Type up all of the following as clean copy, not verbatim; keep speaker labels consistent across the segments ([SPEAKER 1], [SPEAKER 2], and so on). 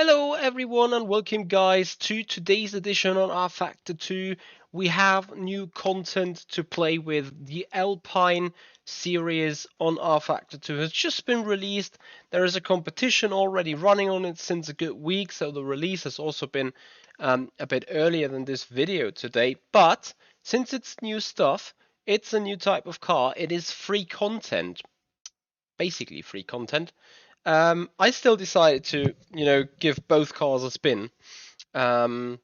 [SPEAKER 1] Hello everyone and welcome guys to today's edition on rFactor 2. We have new content to play with. The Alpine series on rFactor 2 has just been released. There is a competition already running on it since a good week, so the release has also been a bit earlier than this video today. But since it's new stuff, it's a new type of car, it is free content, basically free content. I still decided to, give both cars a spin, or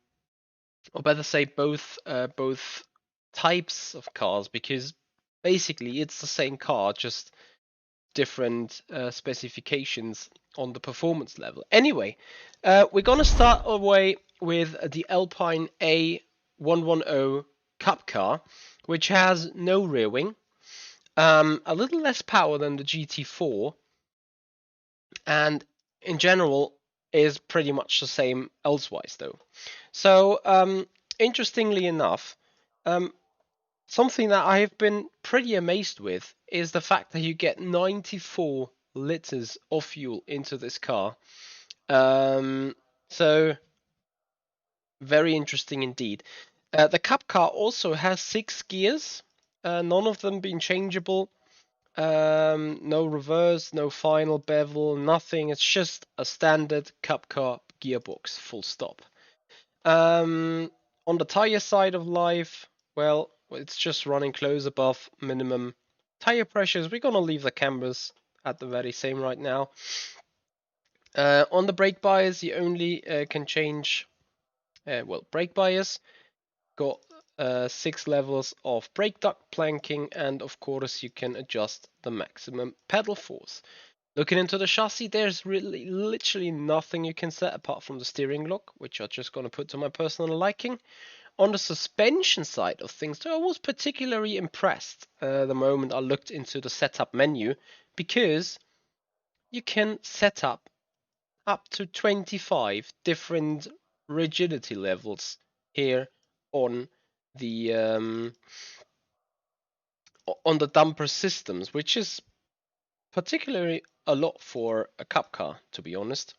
[SPEAKER 1] better say both types of cars, because basically it's the same car, just different specifications on the performance level. Anyway, we're gonna start away with the Alpine A110 Cup car, which has no rear wing, a little less power than the GT4. And in general is pretty much the same elsewise though. So interestingly enough, something that I have been pretty amazed with is the fact that you get 94 liters of fuel into this car. So very interesting indeed. The Cup car also has 6 gears, none of them being changeable. No reverse, no final bevel, nothing. It's just a standard Cup car gearbox, full stop. On the tire side of life, well, it's just running close above minimum tire pressures. We're gonna leave the cambers at the very same right now. On the brake bias, you only can change, brake bias. Got 6 levels of brake duct planking, and of course you can adjust the maximum pedal force. Looking into the chassis, there's really literally nothing you can set apart from the steering lock, which I'm just going to put to my personal liking. On the suspension side of things, though, I was particularly impressed the moment I looked into the setup menu, because you can set up to 25 different rigidity levels here on the damper systems, which is particularly a lot for a Cup car, to be honest.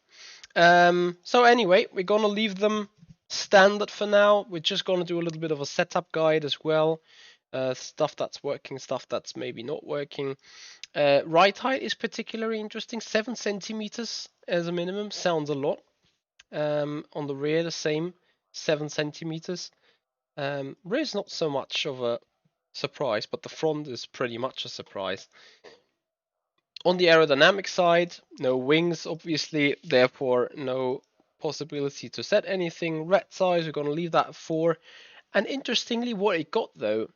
[SPEAKER 1] So anyway, we're gonna leave them standard for now. We're just gonna do a little bit of a setup guide as well. Stuff that's working, stuff that's maybe not working. Ride height is particularly interesting. 7 centimeters as a minimum sounds a lot. On the rear, the same, 7 centimeters. Rear is not so much of a surprise, but the front is pretty much a surprise. On the aerodynamic side, no wings, obviously, therefore no possibility to set anything. Red size, we're going to leave that at 4. And interestingly, what it got though,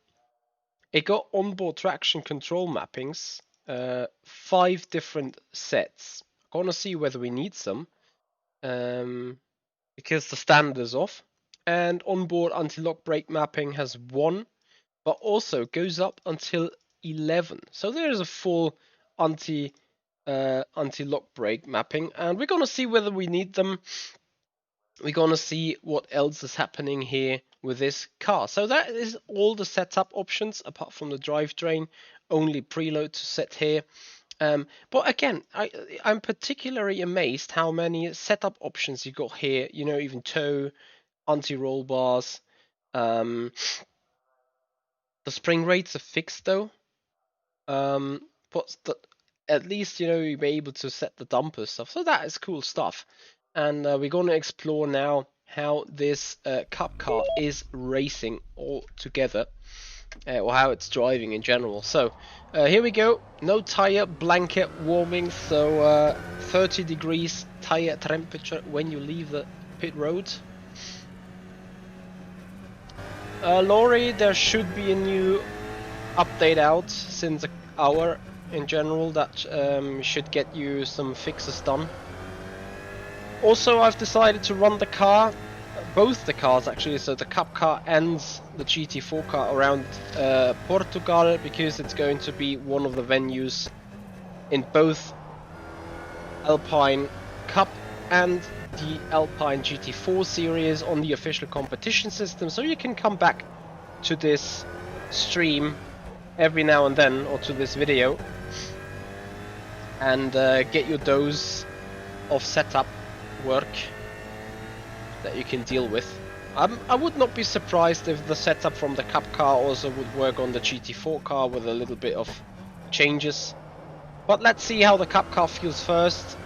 [SPEAKER 1] it got onboard traction control mappings, 5 different sets. I'm going to see whether we need some, because the standard is off. And onboard anti-lock brake mapping has 1, but also goes up until 11. So there is a full anti-lock brake mapping, and we're gonna see whether we need them. We're gonna see what else is happening here with this car. So that is all the setup options, apart from the drivetrain. Only preload to set here. But again, I'm particularly amazed how many setup options you got here. You know, even tow, anti-roll bars. The spring rates are fixed though. But at least, you know, you'll be able to set the dumper stuff. So that is cool stuff. And we're going to explore now how this Cup car is racing all together. or how it's driving in general. So here we go. No tire blanket warming, so 30 degrees tire temperature when you leave the pit road. Laurie, there should be a new update out since an hour in general that should get you some fixes done. Also, I've decided to run the car, both the cars actually, so the Cup car and the GT4 car around Portugal, because it's going to be one of the venues in both Alpine Cup and the Alpine GT4 series on the official competition system, so you can come back to this stream every now and then, or to this video, and get your dose of setup work that you can deal with. I would not be surprised if the setup from the Cup car also would work on the GT4 car with a little bit of changes. But let's see how the Cup car feels first.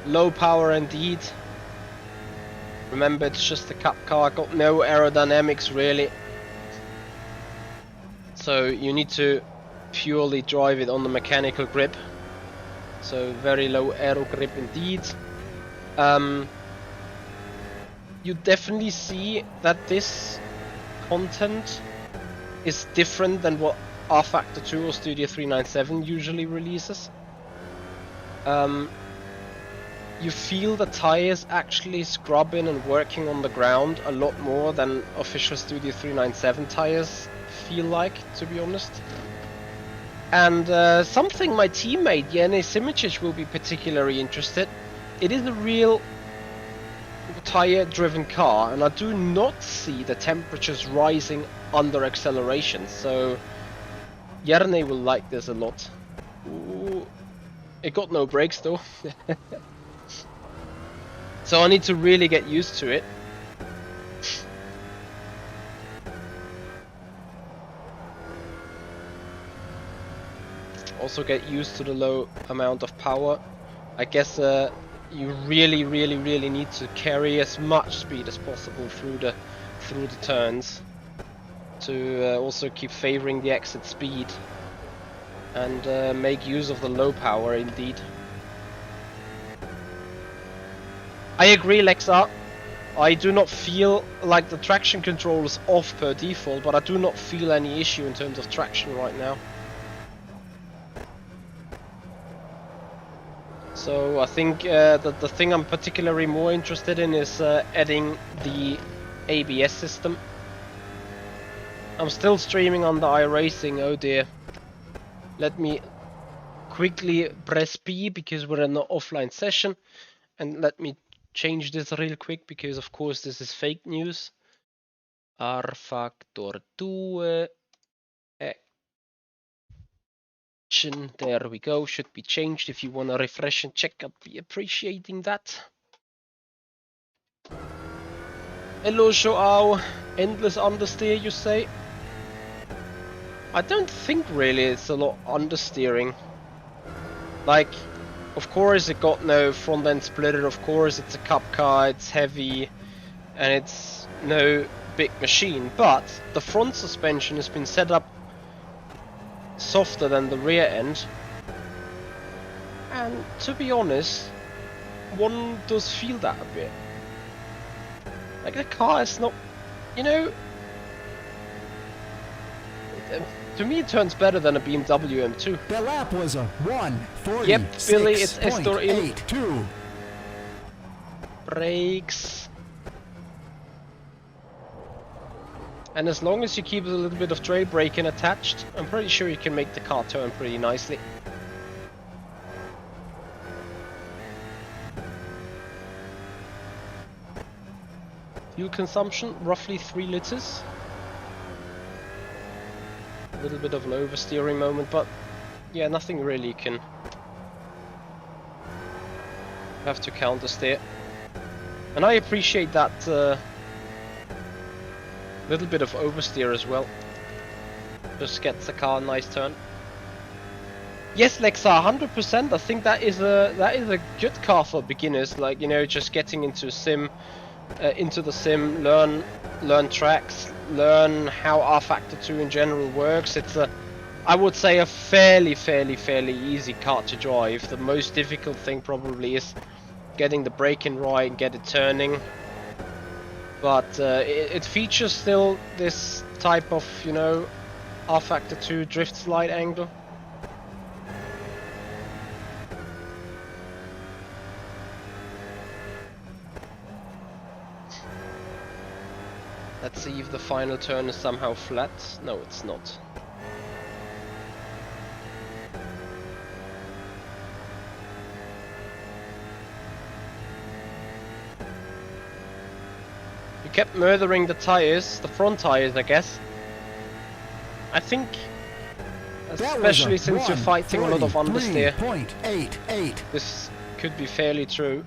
[SPEAKER 1] Low power indeed. Remember, it's just the Cup car, got no aerodynamics really. So you need to purely drive it on the mechanical grip. So very low aero grip indeed. You definitely see that this content is different than what rFactor 2 or Studio 397 usually releases. You feel the tires actually scrubbing and working on the ground a lot more than official Studio 397 tires feel like, to be honest. And something my teammate Jene Simičić will be particularly interested. It is a real tire driven car, and I do not see the temperatures rising under acceleration, so Jerne will like this a lot. Ooh. It got no brakes though. So I need to really get used to it. Also get used to the low amount of power. I guess you really need to carry as much speed as possible through the turns to also keep favoring the exit speed and make use of the low power indeed. I agree, Lexa. I do not feel like the traction control is off per default, but I do not feel any issue in terms of traction right now. So I think that the thing I'm particularly more interested in is adding the ABS system. I'm still streaming on the iRacing, oh dear. Let me quickly press P because we're in the offline session, and let me change this real quick because of course this is fake news. rFactor 2 action, there we go, should be changed. If you want to refresh and check, I'd be appreciating that. Hello Joao, endless understeer you say? I don't think really it's a lot understeering. Like, of course it got no front end splitter, of course it's a cup car, it's heavy and it's no big machine, but the front suspension has been set up softer than the rear end, and to be honest, one does feel that a bit. Like the car is not, you know, to me it turns better than a BMW M2.
[SPEAKER 2] The lap was a 1:46.82.
[SPEAKER 1] Yep, Billy, it's Estor in. Brakes. And as long as you keep a little bit of trail braking attached, I'm pretty sure you can make the car turn pretty nicely. Fuel consumption, roughly 3 liters. A little bit of an oversteering moment, but yeah, nothing really you can have to counter steer. And I appreciate that little bit of oversteer as well. Just gets the car a nice turn. Yes, Lexa, 100%. I think that is a good car for beginners. Like, you know, just getting into a sim into the sim, learn tracks, learn how rFactor 2 in general works. It's I would say a fairly easy car to drive. The most difficult thing probably is getting the braking right and get it turning. But it features still this type of, you know, rFactor 2 drift slide angle. Let's see if the final turn is somehow flat. No, it's not. You kept murdering the tires, the front tires, I guess. I think, especially since you're fighting a lot of understeer, this could be fairly true.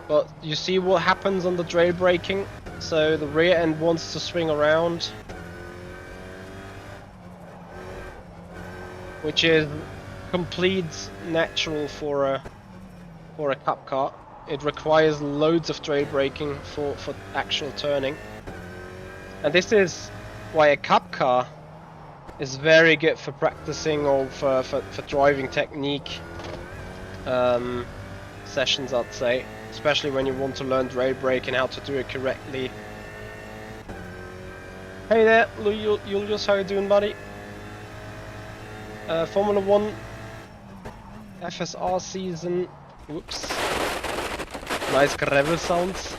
[SPEAKER 1] But you see what happens on the drail braking, so the rear end wants to swing around, which is complete natural for a cup car. It requires loads of drail braking for actual turning, and this is why a cup car is very good for practicing or for driving technique sessions, I'd say. Especially when you want to learn drail brake and how to do it correctly. Hey there, Julius, how you doing, buddy? Formula 1 FSR season. Whoops. Nice gravel sounds.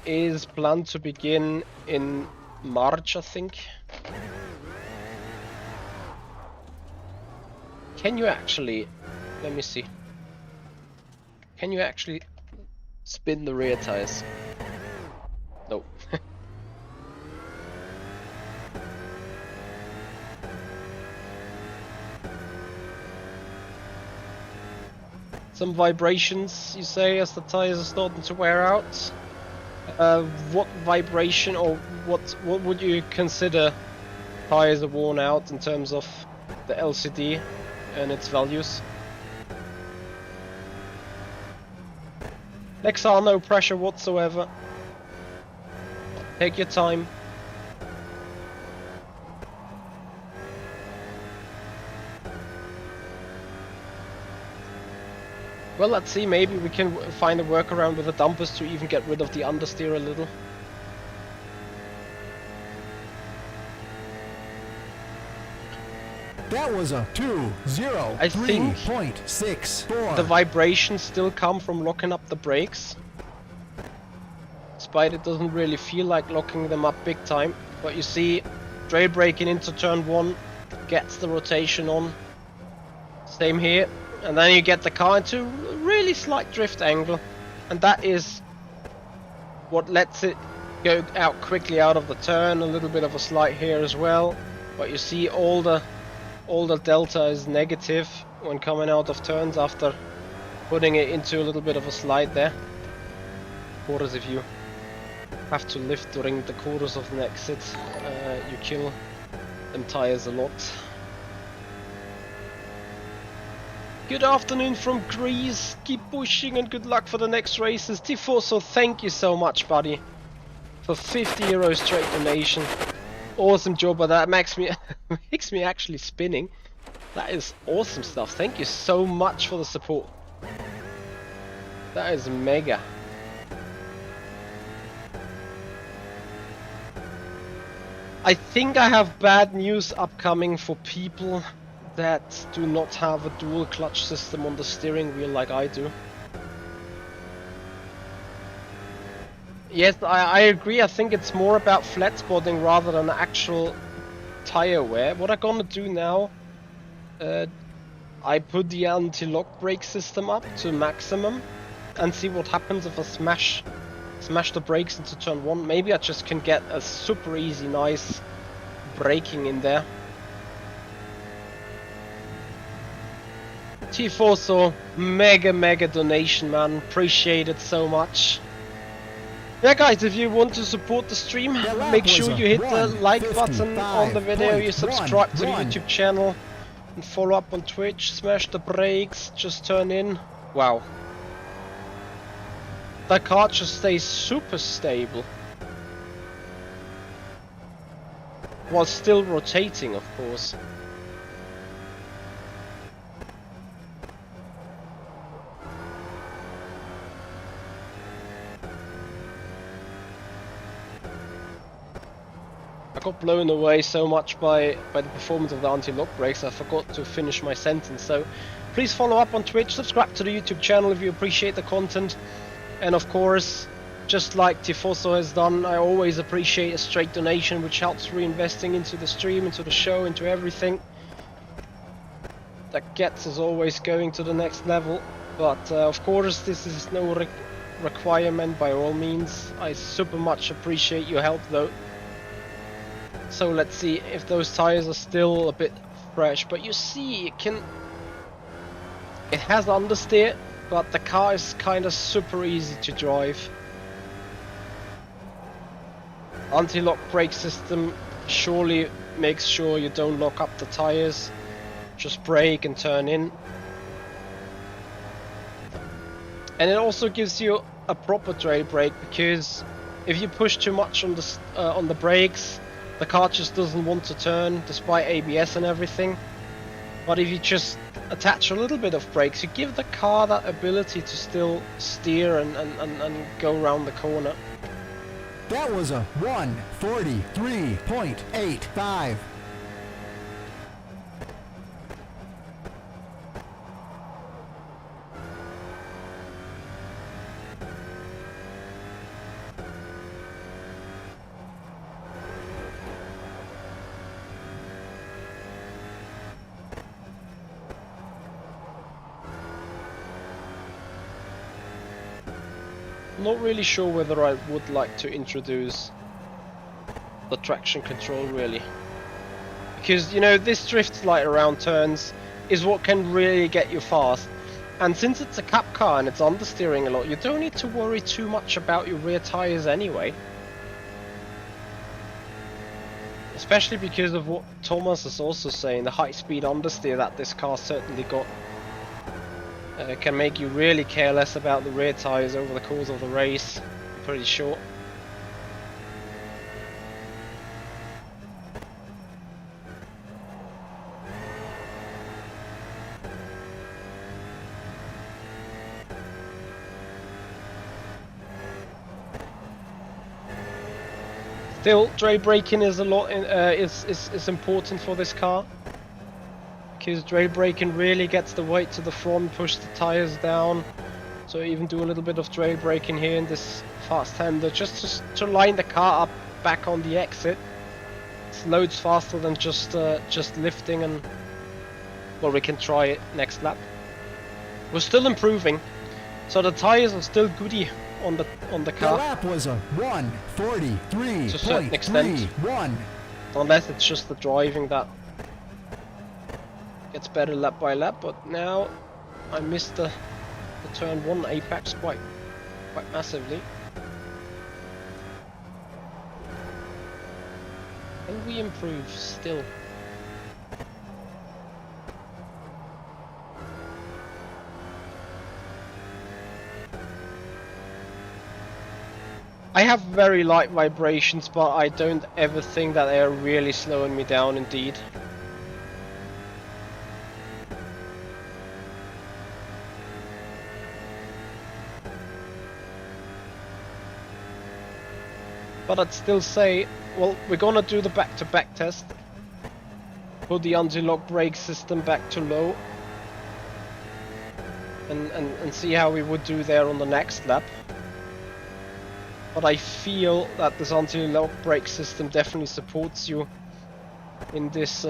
[SPEAKER 1] Is planned to begin in March, I think. Can you actually... Let me see. Can you actually spin the rear tires? No. Some vibrations, you say, as the tires are starting to wear out. What vibration, or what would you consider tires are worn out in terms of the LCD and its values? XR, no pressure whatsoever. Take your time. Well, let's see, maybe we can find a workaround with the dumpers to even get rid of the understeer a little.
[SPEAKER 2] That was a 2:03.64.
[SPEAKER 1] The vibrations still come from locking up the brakes. Despite it doesn't really feel like locking them up big time. But you see, drail braking into turn 1 gets the rotation on. Same here. And then you get the car into a really slight drift angle. And that is what lets it go out quickly out of the turn. A little bit of a slide here as well. But you see all the delta is negative when coming out of turns after putting it into a little bit of a slide there. Of course, if you have to lift during the quarters of an exit, you kill them tires a lot. Good afternoon from Greece, keep pushing and good luck for the next races. GT4, so thank you so much, buddy, for 50 € straight donation. Awesome job, but that makes me actually spinning. That is awesome stuff. Thank you so much for the support. That is mega. I think I have bad news upcoming for people that do not have a dual clutch system on the steering wheel like I do. Yes, I agree. I think it's more about flat spotting rather than actual tire wear. What I'm gonna do now, I put the anti-lock brake system up to maximum and see what happens if I smash the brakes into turn 1. Maybe I just can get a super easy, nice braking in there. T4, so mega donation, man. Appreciate it so much. Yeah, guys, if you want to support the stream, make sure you hit the like button on the video, you subscribe to the YouTube channel, and follow up on Twitch, smash the brakes, just turn in. Wow. That car just stays super stable. While still rotating, of course. I got blown away so much by the performance of the anti-lock brakes, I forgot to finish my sentence. So please follow up on Twitch, subscribe to the YouTube channel if you appreciate the content, and of course, just like Tifoso has done, I always appreciate a straight donation, which helps reinvesting into the stream, into the show, into everything. That gets us always going to the next level. But of course, this is no requirement by all means. I super much appreciate your help though. So let's see if those tires are still a bit fresh. But you see, it has understeer, but the car is kind of super easy to drive. Anti-lock brake system surely makes sure you don't lock up the tires. Just brake and turn in. And it also gives you a proper trail brake, because if you push too much on the brakes, the car just doesn't want to turn despite ABS and everything. But if you just attach a little bit of brakes, you give the car that ability to still steer and go around the corner.
[SPEAKER 2] That was a 1:43.85.
[SPEAKER 1] Not really sure whether I would like to introduce the traction control really, because you know, this drift slide around turns is what can really get you fast, and since it's a cup car and it's understeering a lot, you don't need to worry too much about your rear tires anyway, especially because of what Thomas is also saying, the high speed understeer that this car certainly got. Can make you really care less about the rear tires over the course of the race, I'm pretty sure. Still, trail braking is is important for this car, because trail braking really gets the weight to the front, push the tires down. So even do a little bit of trail braking here in this fast hander, just to line the car up back on the exit. It's loads faster than just lifting, and well, we can try it next lap. We're still improving, so the tires are still goody on the car.
[SPEAKER 2] The lap was a 1:43.31.
[SPEAKER 1] To a certain extent, unless it's just the driving that gets better lap by lap. But now I missed the turn 1 apex quite massively. Can we improve still? I have very light vibrations, but I don't ever think that they are really slowing me down indeed. But I'd still say, well, we're gonna do the back-to-back test. Put the anti-lock brake system back to low. And see how we would do there on the next lap. But I feel that this anti-lock brake system definitely supports you in this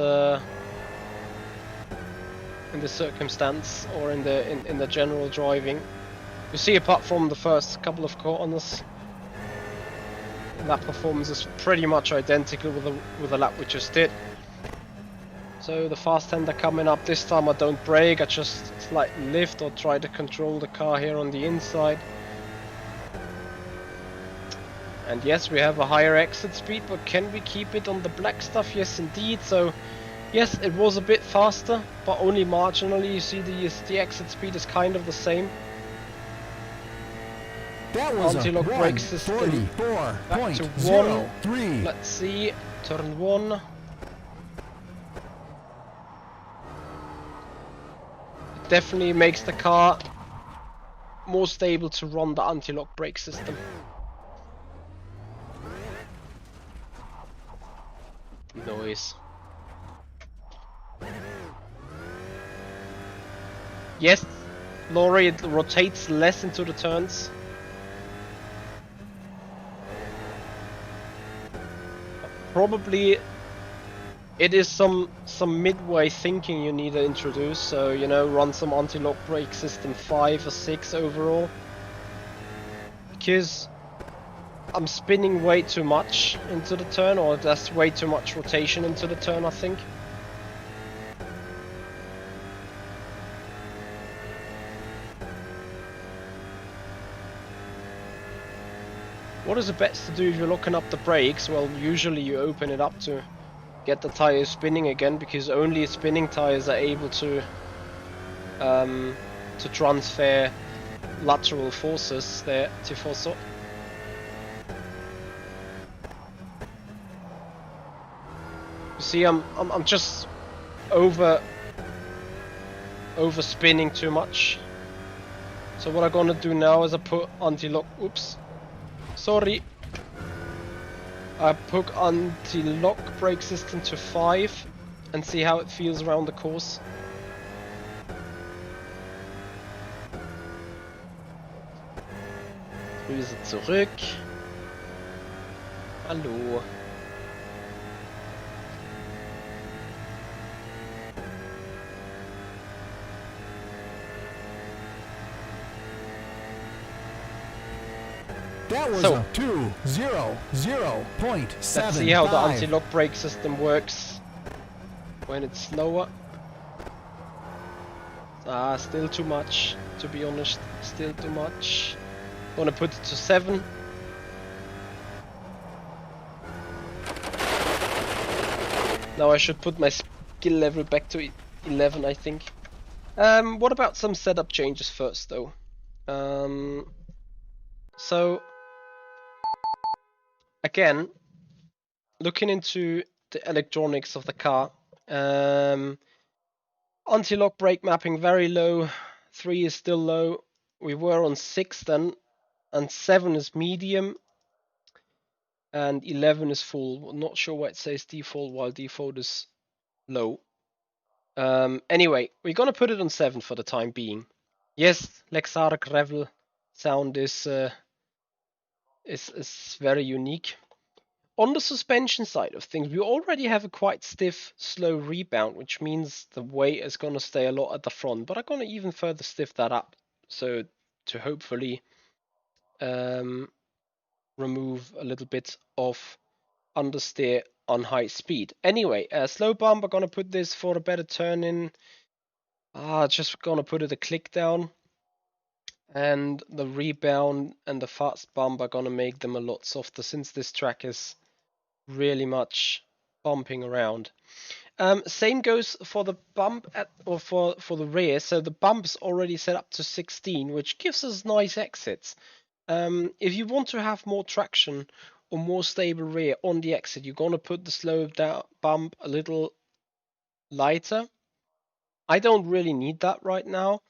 [SPEAKER 1] circumstance, or in the general driving. You see, apart from the first couple of corners, that performance is pretty much identical with the lap we just did. So the fast hander coming up, this time I don't brake, I just slightly lift or try to control the car here on the inside. And yes, we have a higher exit speed, but can we keep it on the black stuff? Yes indeed. So Yes, it was a bit faster, but only marginally. You see the exit speed is kind of the same.
[SPEAKER 2] That was a
[SPEAKER 1] Anti-lock brake system back to 1.
[SPEAKER 2] 144.03.
[SPEAKER 1] Let's see, turn 1. It definitely makes the car more stable to run the anti-lock brake system. Noise. Yes, Laurie, it rotates less into the turns. Probably it is some midway thinking you need to introduce, so you know, run some anti-lock brake system 5 or 6 overall. Because I'm spinning way too much into the turn, or there's way too much rotation into the turn, I think. What is the best to do if you're locking up the brakes? Well, usually you open it up to get the tires spinning again, because only spinning tires are able to transfer lateral forces there, tifoso. You see, I'm just over spinning too much. So what I'm gonna do now is I put anti-lock. Oops, sorry. I put anti-lock brake system to 5 and see how it feels around the course. Grüße zurück. Hallo.
[SPEAKER 2] That was
[SPEAKER 1] So,
[SPEAKER 2] a 200.75.
[SPEAKER 1] let's see how the anti-lock brake system works when it's slower. Still too much, to be honest. Still too much. Gonna put it to 7. Now I should put my skill level back to 11, I think. What about some setup changes first, though? So again, looking into the electronics of the car, anti-lock brake mapping very low, 3 is still low. We were on 6 then, and 7 is medium, and 11 is full. Not sure why it says default while default is low. Anyway, we're gonna put it on 7 for the time being. Yes, Lexar gravel sound is very unique. On the suspension side of things, we already have a quite stiff, slow rebound, which means the weight is going to stay a lot at the front, but I'm going to even further stiff that up, so to hopefully remove a little bit of understeer on high speed. Anyway, slow bump, I'm going to put this for a better turn in. Just going to put it a click down. And the rebound and the fast bump are going to make them a lot softer, since this track is really much bumping around. Same goes for the bump for the rear. So the bump's already set up to 16, which gives us nice exits. If you want to have more traction or more stable rear on the exit, you're gonna put the slow down bump a little lighter. I don't really need that right now.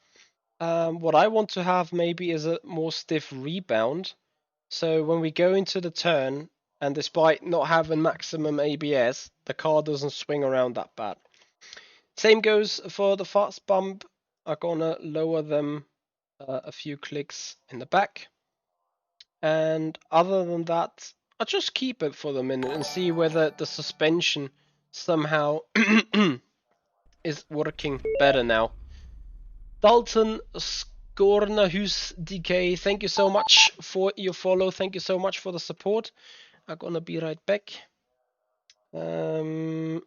[SPEAKER 1] What I want to have maybe is a more stiff rebound. So when we go into the turn, and despite not having maximum ABS, the car doesn't swing around that bad. Same goes for the fast bump. I'm gonna lower them a few clicks in the back. And other than that, I'll just keep it for the minute and see whether the suspension somehow is working better now. Dalton Scornahus DK, thank you so much for your follow. Thank you so much for the support. I'm gonna be right back. And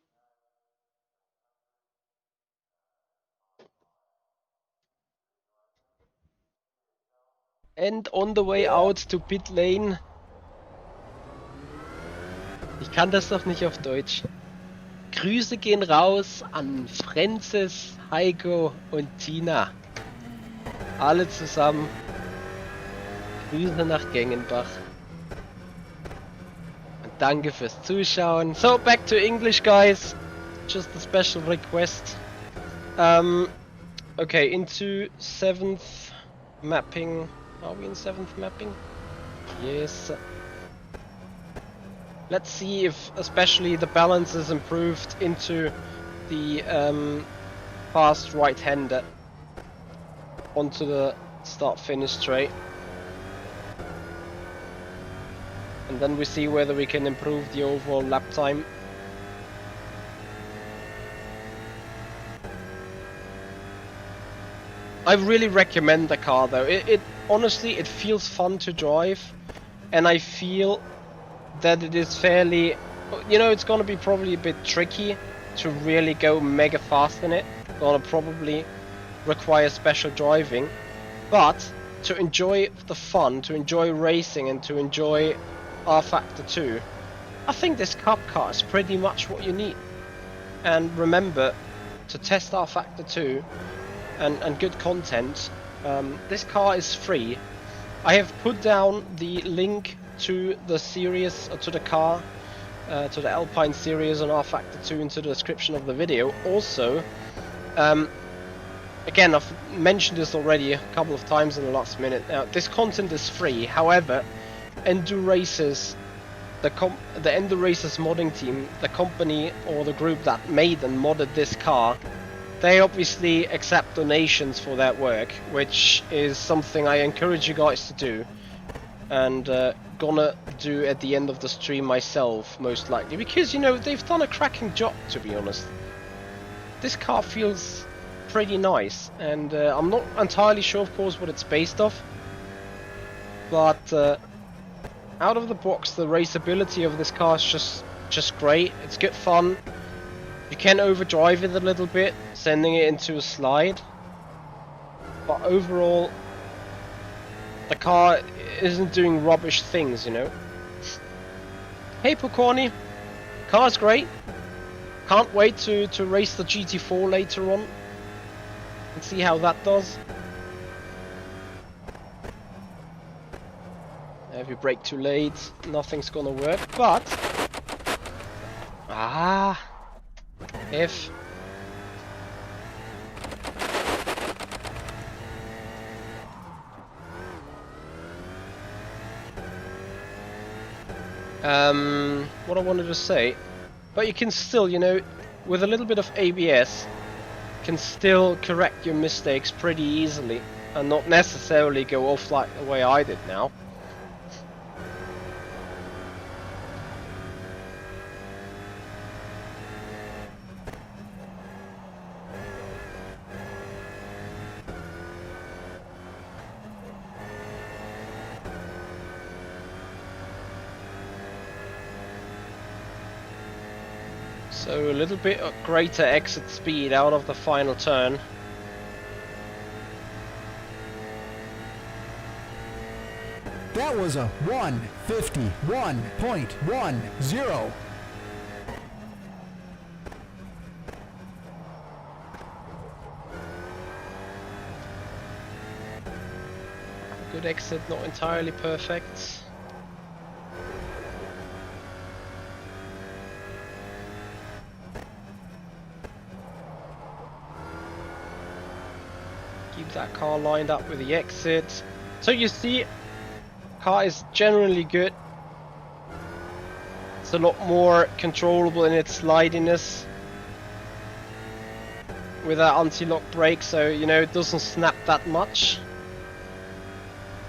[SPEAKER 1] on the way out to pit lane. Ich kann das doch nicht auf Deutsch. Grüße gehen raus an Francis, Heiko und Tina. Alle zusammen. Grüße nach Gengenbach. Und danke fürs Zuschauen. So, back to English, guys. Just a special request. Okay, into 7th mapping. Are we in 7th mapping? Yes. Let's see if especially the balance is improved into the fast right-hander onto the start-finish straight. And then we see whether we can improve the overall lap time. I really recommend the car though. It honestly, it feels fun to drive, and I feel that it is fairly, you know, it's gonna be probably a bit tricky to really go mega fast in it. Gonna probably require special driving, but to enjoy the fun, to enjoy racing, and to enjoy rFactor 2, I think this Cup car is pretty much what you need. And remember to test rFactor 2 and good content. This car is free. I have put down the link to the series, to the car, to the Alpine series on rFactor 2 into the description of the video. Also, again, I've mentioned this already a couple of times in the last minute. Now, this content is free. However, EnduRacers, the EnduRacers modding team, the company or the group that made and modded this car, they obviously accept donations for that work, which is something I encourage you guys to do, and gonna do at the end of the stream myself, most likely, because, you know, they've done a cracking job, to be honest. This car feels pretty nice, and I'm not entirely sure, of course, what it's based off, but out of the box, the raceability of this car is just great. It's good fun. You can overdrive it a little bit, sending it into a slide, but overall the car isn't doing rubbish things, you know. Hey Pucorni, car's great. Can't wait to race the GT4 later on and see how that does. If you brake too late, nothing's gonna work, but if what I wanted to say, but you can still, you know, with a little bit of ABS, can still correct your mistakes pretty easily and not necessarily go off like the way I did now. So a little bit greater exit speed out of the final turn.
[SPEAKER 2] That was a 151.10.
[SPEAKER 1] Good exit, not entirely perfect. Keep that car lined up with the exit. So you see, car is generally good. It's a lot more controllable in its slidiness with that anti-lock brake, so you know it doesn't snap that much.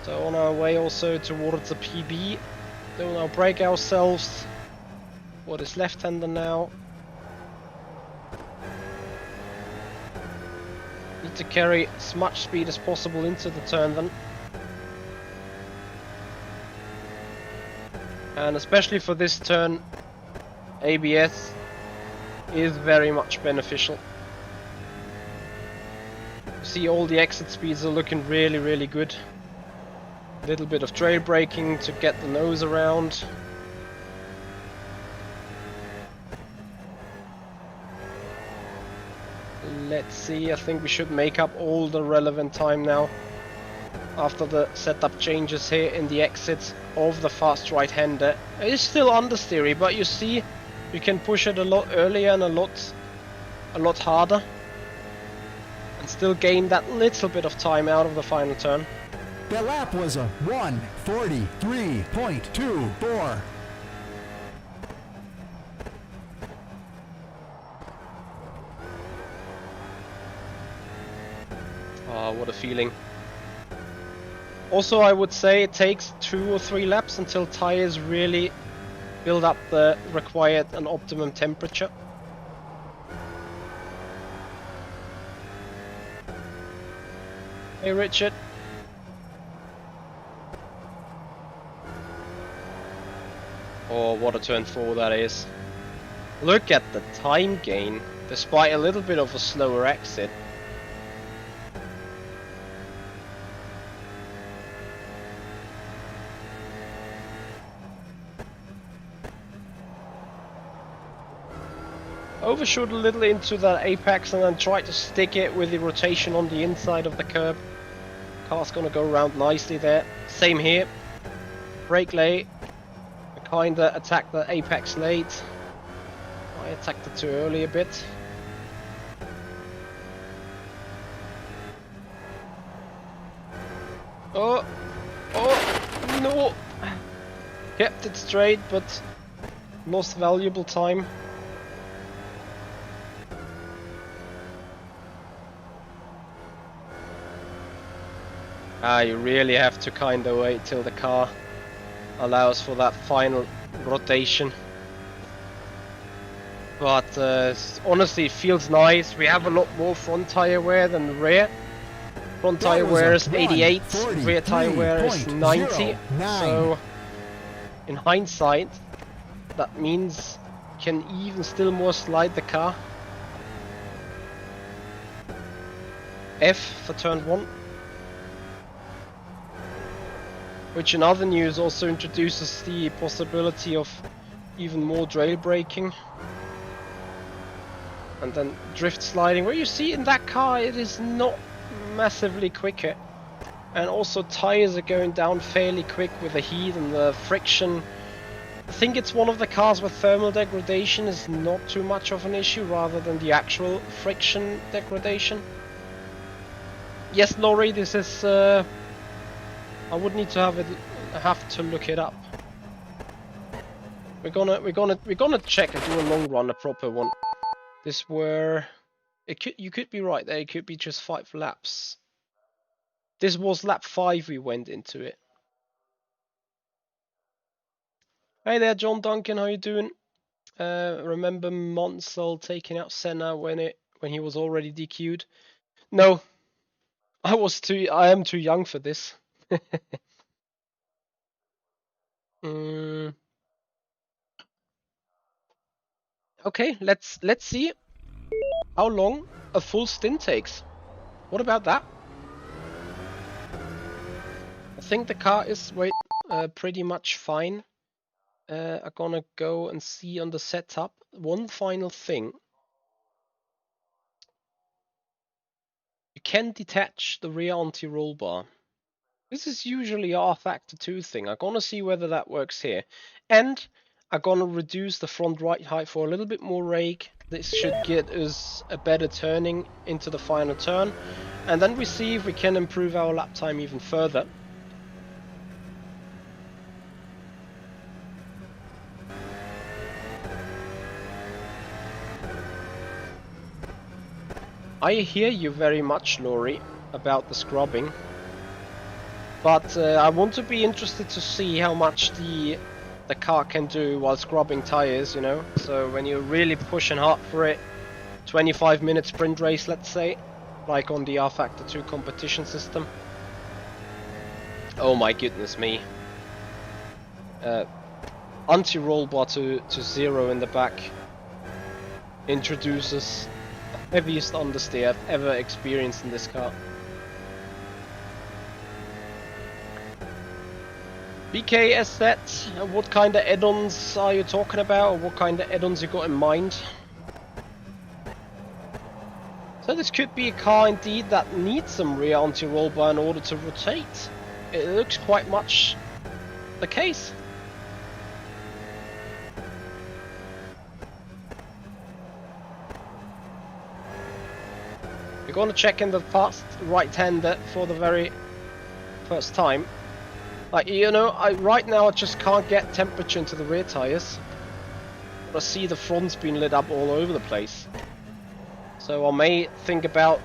[SPEAKER 1] So on our way also towards the PB, don't now brake ourselves. What is left-hander now? Need to carry as much speed as possible into the turn then. And especially for this turn, ABS is very much beneficial. You see all the exit speeds are looking really, really good. A little bit of trail braking to get the nose around. Let's see, I think we should make up all the relevant time now. After the setup changes here in the exit of the fast right-hander. It is still understeery, but you see, you can push it a lot earlier and a lot harder. And still gain that little bit of time out of the final turn.
[SPEAKER 2] That lap was a 1:43.24.
[SPEAKER 1] Oh, what a feeling. Also, I would say it takes 2 or 3 laps until tires really build up the required and optimum temperature. Hey Richard. Oh, what a turn 4 that is. Look at the time gain, despite a little bit of a slower exit. Overshoot a little into that apex and then try to stick it with the rotation on the inside of the curb. Car's gonna go around nicely there. Same here. Brake late. I kinda attacked the apex late. I attacked it too early a bit. Oh! Oh! No! Kept it straight, but lost valuable time. You really have to kinda wait till the car allows for that final rotation. But honestly, it feels nice. We have a lot more front tire wear than the rear. Front tire wear is 88, rear tire wear is 90. So, in hindsight, that means you can even still more slide the car. F for turn 1. Which in other news also introduces the possibility of even more trail braking. And then drift sliding, where you see in that car it is not massively quicker. And also tires are going down fairly quick with the heat and the friction. I think it's one of the cars where thermal degradation is not too much of an issue rather than the actual friction degradation. Yes, Laurie, this is I would need to have to look it up. We're gonna check and do a long run, a proper one. This were you could be right there. It could be just 5 laps. This was lap 5 we went into it. Hey there, John Duncan. How you doing? Remember Monsell taking out Senna when he was already DQ'd? No, I am too young for this. Okay, let's see how long a full stint takes. What about that? I think the car is pretty much fine. I'm gonna go and see on the setup. One final thing. You can detach the rear anti-roll bar. This is usually a rFactor 2 thing. I'm gonna see whether that works here. And I'm gonna reduce the front right height for a little bit more rake. This should get us a better turning into the final turn. And then we see if we can improve our lap time even further. I hear you very much, Laurie, about the scrubbing. But I want to be interested to see how much the car can do while scrubbing tires, you know. So when you're really pushing hard for it, 25-minute sprint race, let's say, like on the rFactor 2 competition system. Oh my goodness me. Anti-roll bar to 0 in the back introduces the heaviest understeer I've ever experienced in this car. BKSZ, what kind of add-ons are you talking about, or what kind of add-ons you got in mind? So this could be a car indeed that needs some rear anti-roll bar in order to rotate. It looks quite much the case. We're going to check in the fast right-hander for the very first time. Like, you know, right now I just can't get temperature into the rear tires. I see the front's been lit up all over the place. So I may think about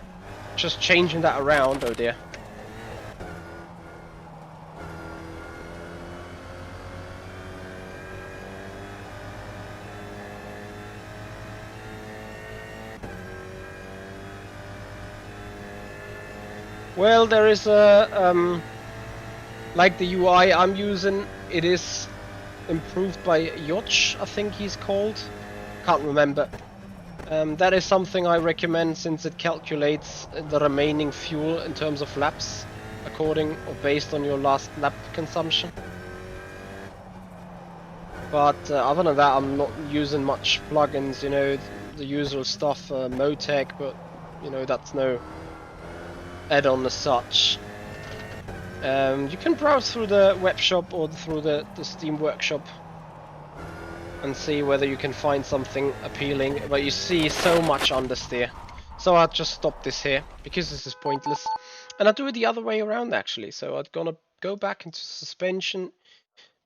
[SPEAKER 1] just changing that around. Oh dear. Well, there is a like the UI I'm using, it is improved by Yoch, I think he's called. Can't remember. That is something I recommend since it calculates the remaining fuel in terms of laps, according or based on your last lap consumption. But other than that, I'm not using much plugins, you know, the usual stuff, Motec, but you know, that's no add-on as such. You can browse through the web shop or through the Steam workshop and see whether you can find something appealing, but you see so much understeer. So I'll just stop this here, because this is pointless. And I'll do it the other way around actually, so I'm gonna go back into suspension,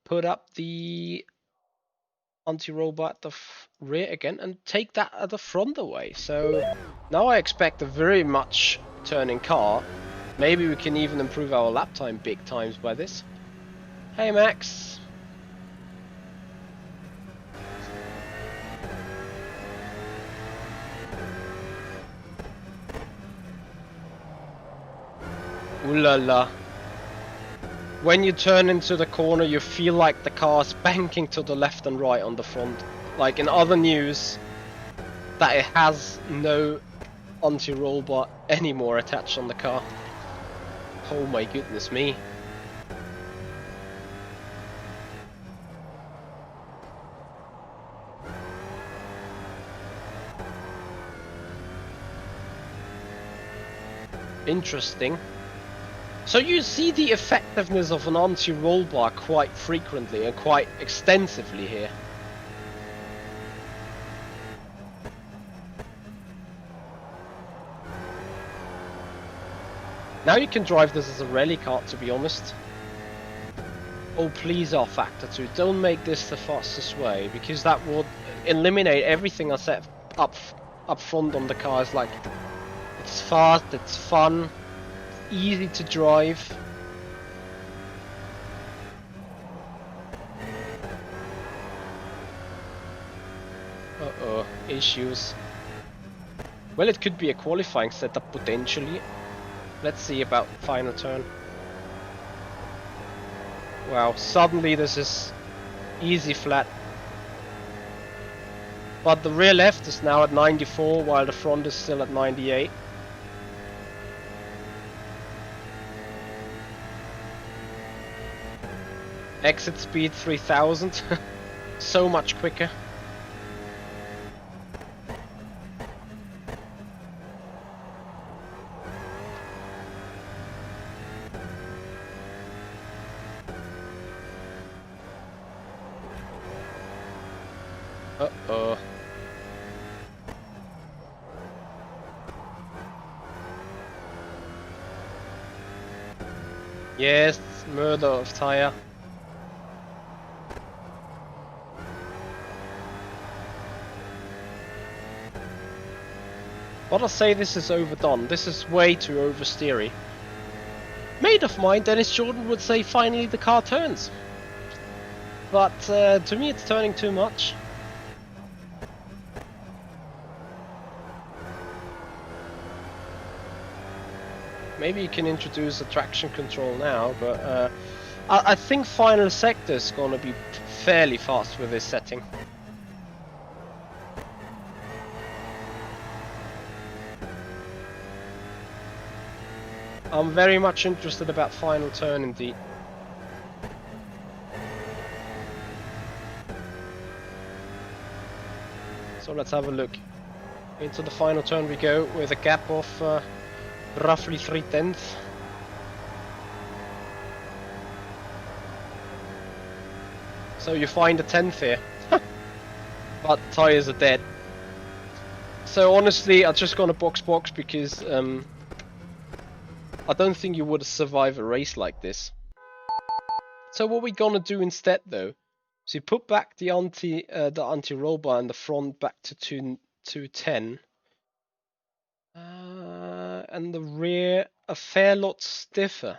[SPEAKER 1] put up the anti-roll bar at the rear again, and take that at the front away. So now I expect a very much turning car. Maybe we can even improve our lap time big times by this. Hey Max! Ooh la la. When you turn into the corner, you feel like the car's banking to the left and right on the front. Like in other news, that it has no anti-roll bar anymore attached on the car. Oh my goodness me. Interesting. So you see the effectiveness of an anti-roll bar quite frequently and quite extensively here. Now you can drive this as a rally car, to be honest. Oh please rFactor 2, don't make this the fastest way, because that would eliminate everything I set up front on the car. It's like, it's fast, it's fun, easy to drive. Uh-oh, issues. Well, it could be a qualifying setup potentially. Let's see about final turn. Wow, suddenly this is easy flat. But the rear left is now at 94 while the front is still at 98. Exit speed 3000. So much quicker. Uh-oh. Yes, murder of tire. But I say this is overdone. This is way too oversteery. Mate of mine, Dennis Jordan, would say finally the car turns. But to me it's turning too much. Maybe you can introduce a traction control now, but I think final sector is gonna be fairly fast with this setting. I'm very much interested about final turn indeed. So let's have a look. Into the final turn we go with a gap of roughly 3/10. So you find a 10th here. But the tyres are dead. So honestly, I'm just gonna box because I don't think you would survive a race like this. So what we're gonna do instead though, is you put back the anti-roll bar and the front back to 210. And the rear a fair lot stiffer.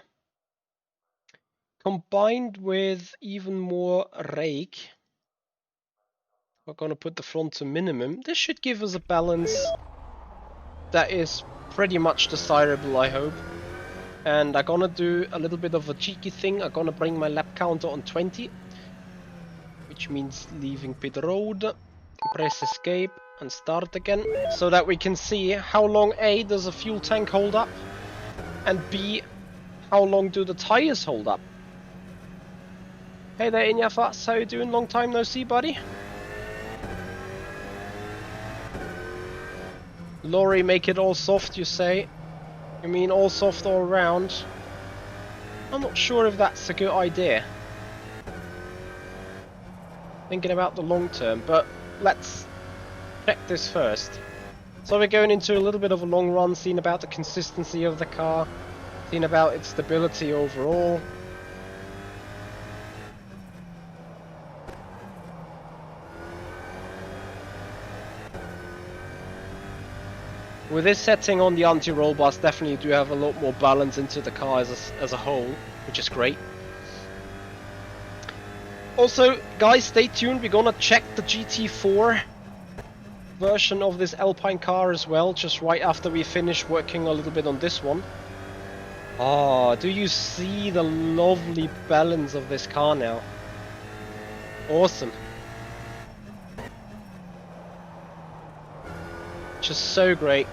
[SPEAKER 1] Combined with even more rake, we're gonna put the front to minimum. This should give us a balance that is pretty much desirable, I hope. And I'm gonna do a little bit of a cheeky thing. I'm gonna bring my lap counter on 20, which means leaving pit road, press escape and start again, so that we can see how long A does a fuel tank hold up, and B, how long do the tires hold up. Hey there Inyafas, how you doing? Long time no see, buddy. Laurie, make it all soft, you say? You mean all soft all around? I'm not sure if that's a good idea. Thinking about the long term, but let's check this first. So we're going into a little bit of a long run, seeing about the consistency of the car, seeing about its stability overall. With this setting on the anti-roll bars, definitely do have a lot more balance into the car as a whole, which is great. Also, guys, stay tuned. We're gonna check the GT4 version of this Alpine car as well, just right after we finish working a little bit on this one. Oh, do you see the lovely balance of this car now? Awesome. Just so great.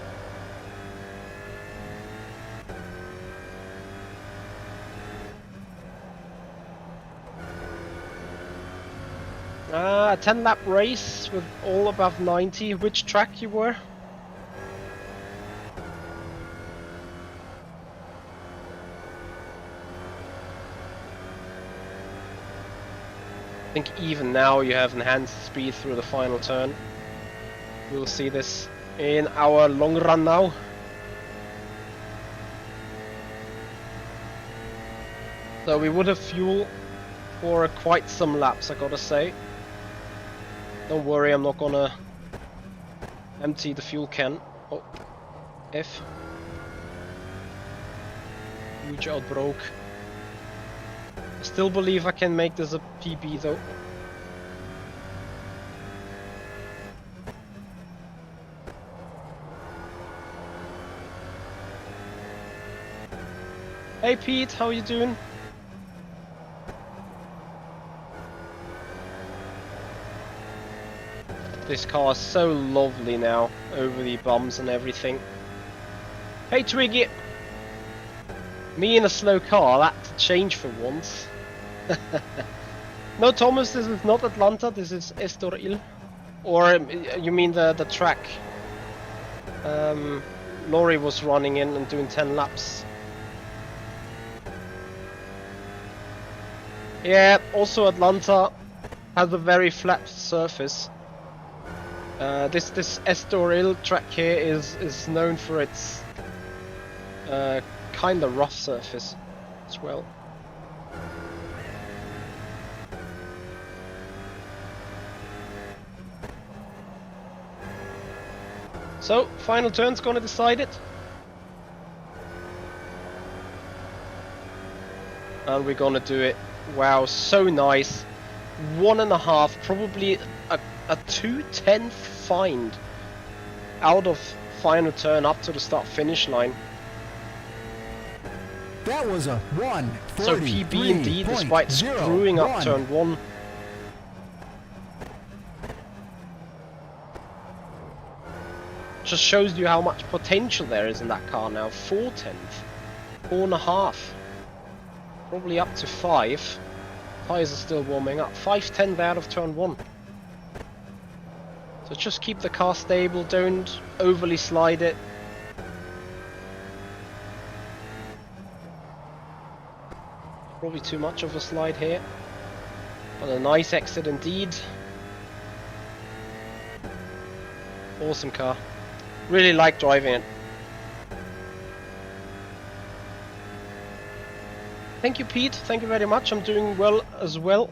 [SPEAKER 1] A 10-lap race with all above 90. Which track you were? I think even now you have enhanced speed through the final turn. We'll see this in our long run now. So we would have fuel for quite some laps, I gotta say. Don't worry, I'm not gonna empty the fuel can. Oh, F. Huge outbroke. I still believe I can make this a PB though. Hey Pete, how you doing? This car is so lovely now, over the bumps and everything. Hey Twiggy! Me in a slow car, that's a change for once. No Thomas, this is not Atlanta, this is Estoril. Or you mean the track. Laurie was running in and doing 10 laps. Yeah, also Atlanta has a very flat surface. This Estoril track here is known for its kind of rough surface as well. So, final turn's gonna decide it. And we're gonna do it. Wow, so nice. 1.5, probably a 2/10 find out of final turn up to the start finish line.
[SPEAKER 2] That was a 1.
[SPEAKER 1] So PB indeed, despite screwing up turn 1. Just shows you how much potential there is in that car now. 4/10, 4.5, probably up to 5. Tires are still warming up. 5/10 out of turn 1. So just keep the car stable, don't overly slide it. Probably too much of a slide here. But a nice exit indeed. Awesome car. Really like driving it. Thank you, Pete. Thank you very much. I'm doing well as well.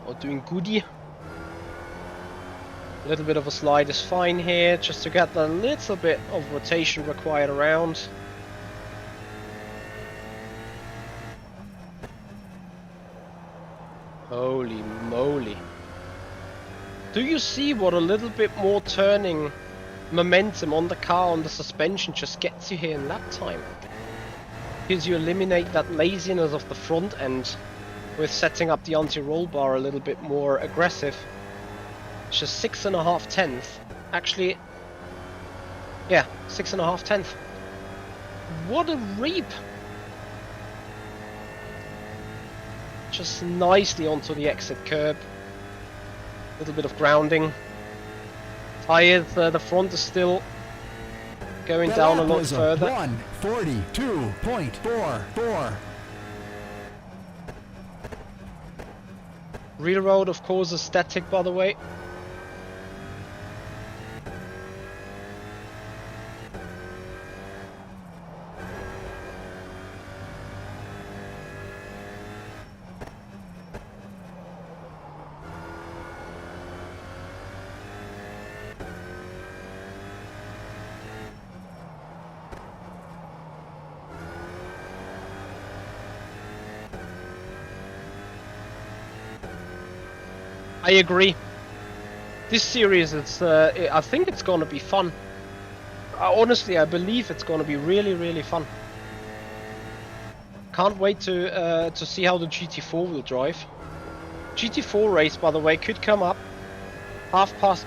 [SPEAKER 1] Or doing goody. A little bit of a slide is fine here, just to get the little bit of rotation required around. Holy moly. Do you see what a little bit more turning momentum on the car, on the suspension, just gets you here in lap time? Because you eliminate that laziness of the front end with setting up the anti-roll bar a little bit more aggressive. It's just 6.5 tenths. Actually, yeah, 6.5 tenths. What a reap! Just nicely onto the exit curb. A little bit of grounding. Tires, the front is still going down a lot further.
[SPEAKER 2] 142.44.
[SPEAKER 1] Rear road, of course, is static, by the way. I agree. This series, I think it's going to be fun. Honestly, I believe it's going to be really, really fun. Can't wait to see how the GT4 will drive. GT4 race, by the way, could come up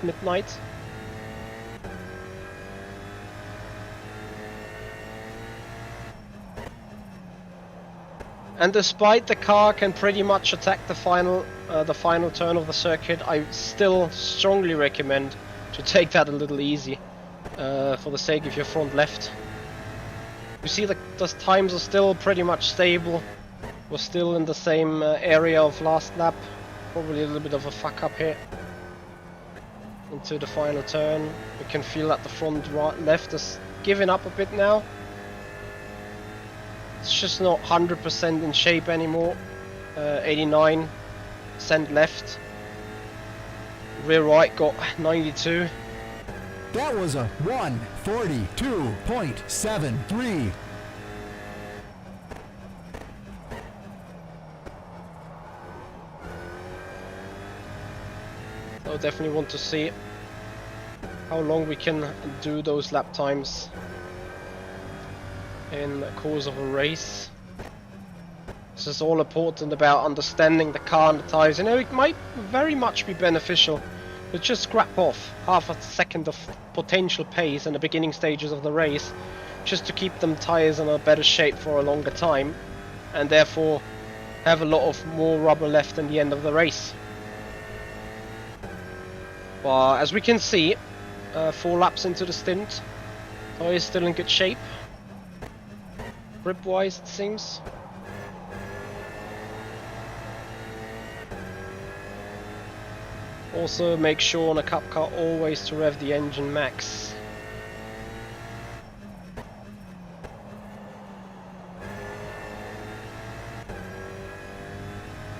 [SPEAKER 1] midnight. And despite the car can pretty much attack the final turn of the circuit, I still strongly recommend to take that a little easy for the sake of your front left. You see the times are still pretty much stable. We're still in the same area of last lap. Probably a little bit of a fuck up here into the final turn. We can feel that the front left is giving up a bit now. It's just not 100% in shape anymore. 89% left. Rear right got 92.
[SPEAKER 2] That was a 142.73.
[SPEAKER 1] So definitely want to see how long we can do those lap times in the course of a race. This is all important about understanding the car and the tires. You know, it might very much be beneficial to just scrap off half a second of potential pace in the beginning stages of the race, just to keep them tires in a better shape for a longer time, and therefore have a lot of more rubber left in the end of the race. But as we can see, 4 laps into the stint, tires still in good shape. Grip wise, it seems. Also make sure on a cup car always to rev the engine max.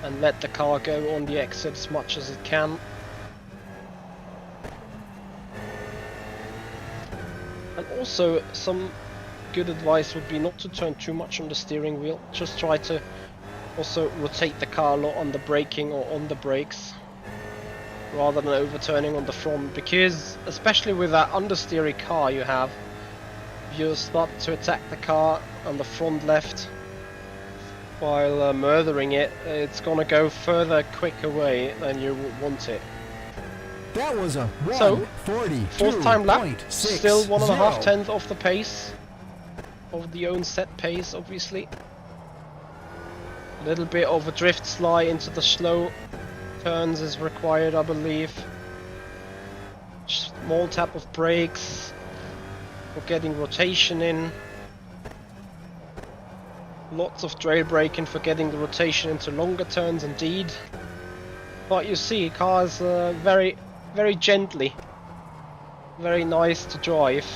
[SPEAKER 1] And let the car go on the exit as much as it can. And also some good advice would be not to turn too much on the steering wheel. Just try to also rotate the car a lot on the braking or on the brakes, rather than overturning on the front, because especially with that understeery car you have, if you start to attack the car on the front left while murdering it, it's gonna go further quick away than you want it.
[SPEAKER 2] That was a
[SPEAKER 1] So, 4th time lap, still 1.5 tenths off the pace of the own set pace, obviously. A little bit of a drift slide into the slow turns is required, I believe. more tap of brakes for getting rotation in. Lots of trail braking for getting the rotation into longer turns indeed. But you see, cars very, very gently. Very nice to drive.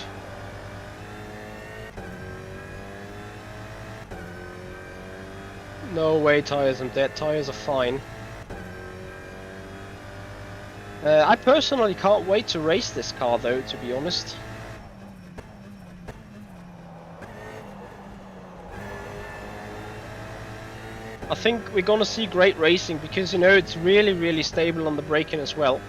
[SPEAKER 1] No way tires are dead, tires are fine. I personally can't wait to race this car though, to be honest. I think we're gonna see great racing because, you know, it's really, really stable on the braking as well.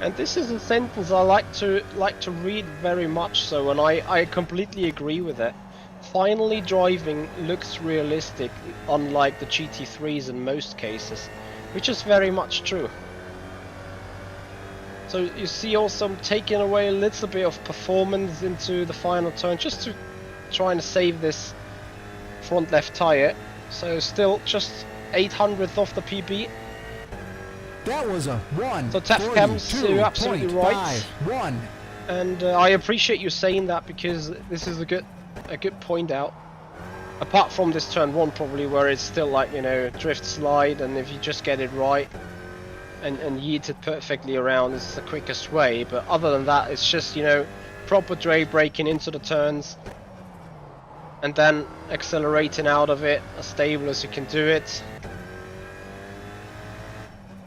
[SPEAKER 1] And this is a sentence I like to read very much so, and I completely agree with it. Finally driving looks realistic, unlike the GT3s in most cases, which is very much true. So you see also I'm taking away a little bit of performance into the final turn, just to try and save this front left tyre. So still just 800th off the PB.
[SPEAKER 2] That was a 1.
[SPEAKER 1] So tap cams, you're absolutely right. And I appreciate you saying that, because this is a good point out. Apart from this turn 1 probably, where it's still like, you know, drift slide, and if you just get it right and yeet it perfectly around, it's the quickest way. But other than that, it's just, you know, proper trail braking into the turns and then accelerating out of it as stable as you can do it.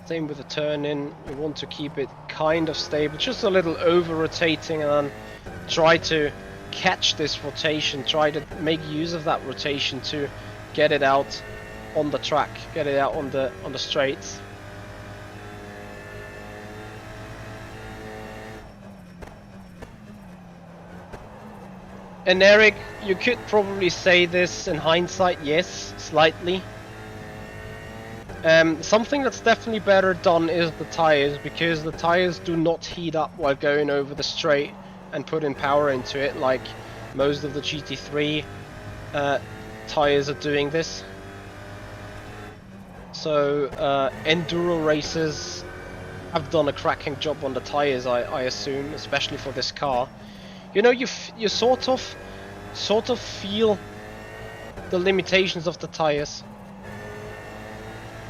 [SPEAKER 1] Same with the turn in, you want to keep it kind of stable, just a little over rotating, and then try to catch this rotation, try to make use of that rotation to get it out on the track, get it out on the straights. And Eric, you could probably say this in hindsight, yes, slightly. Something that's definitely better done is the tires, because the tires do not heat up while going over the straight and putting power into it like most of the GT3 tires are doing this. So enduro racers have done a cracking job on the tires, I assume, especially for this car. You know, you sort of feel the limitations of the tires.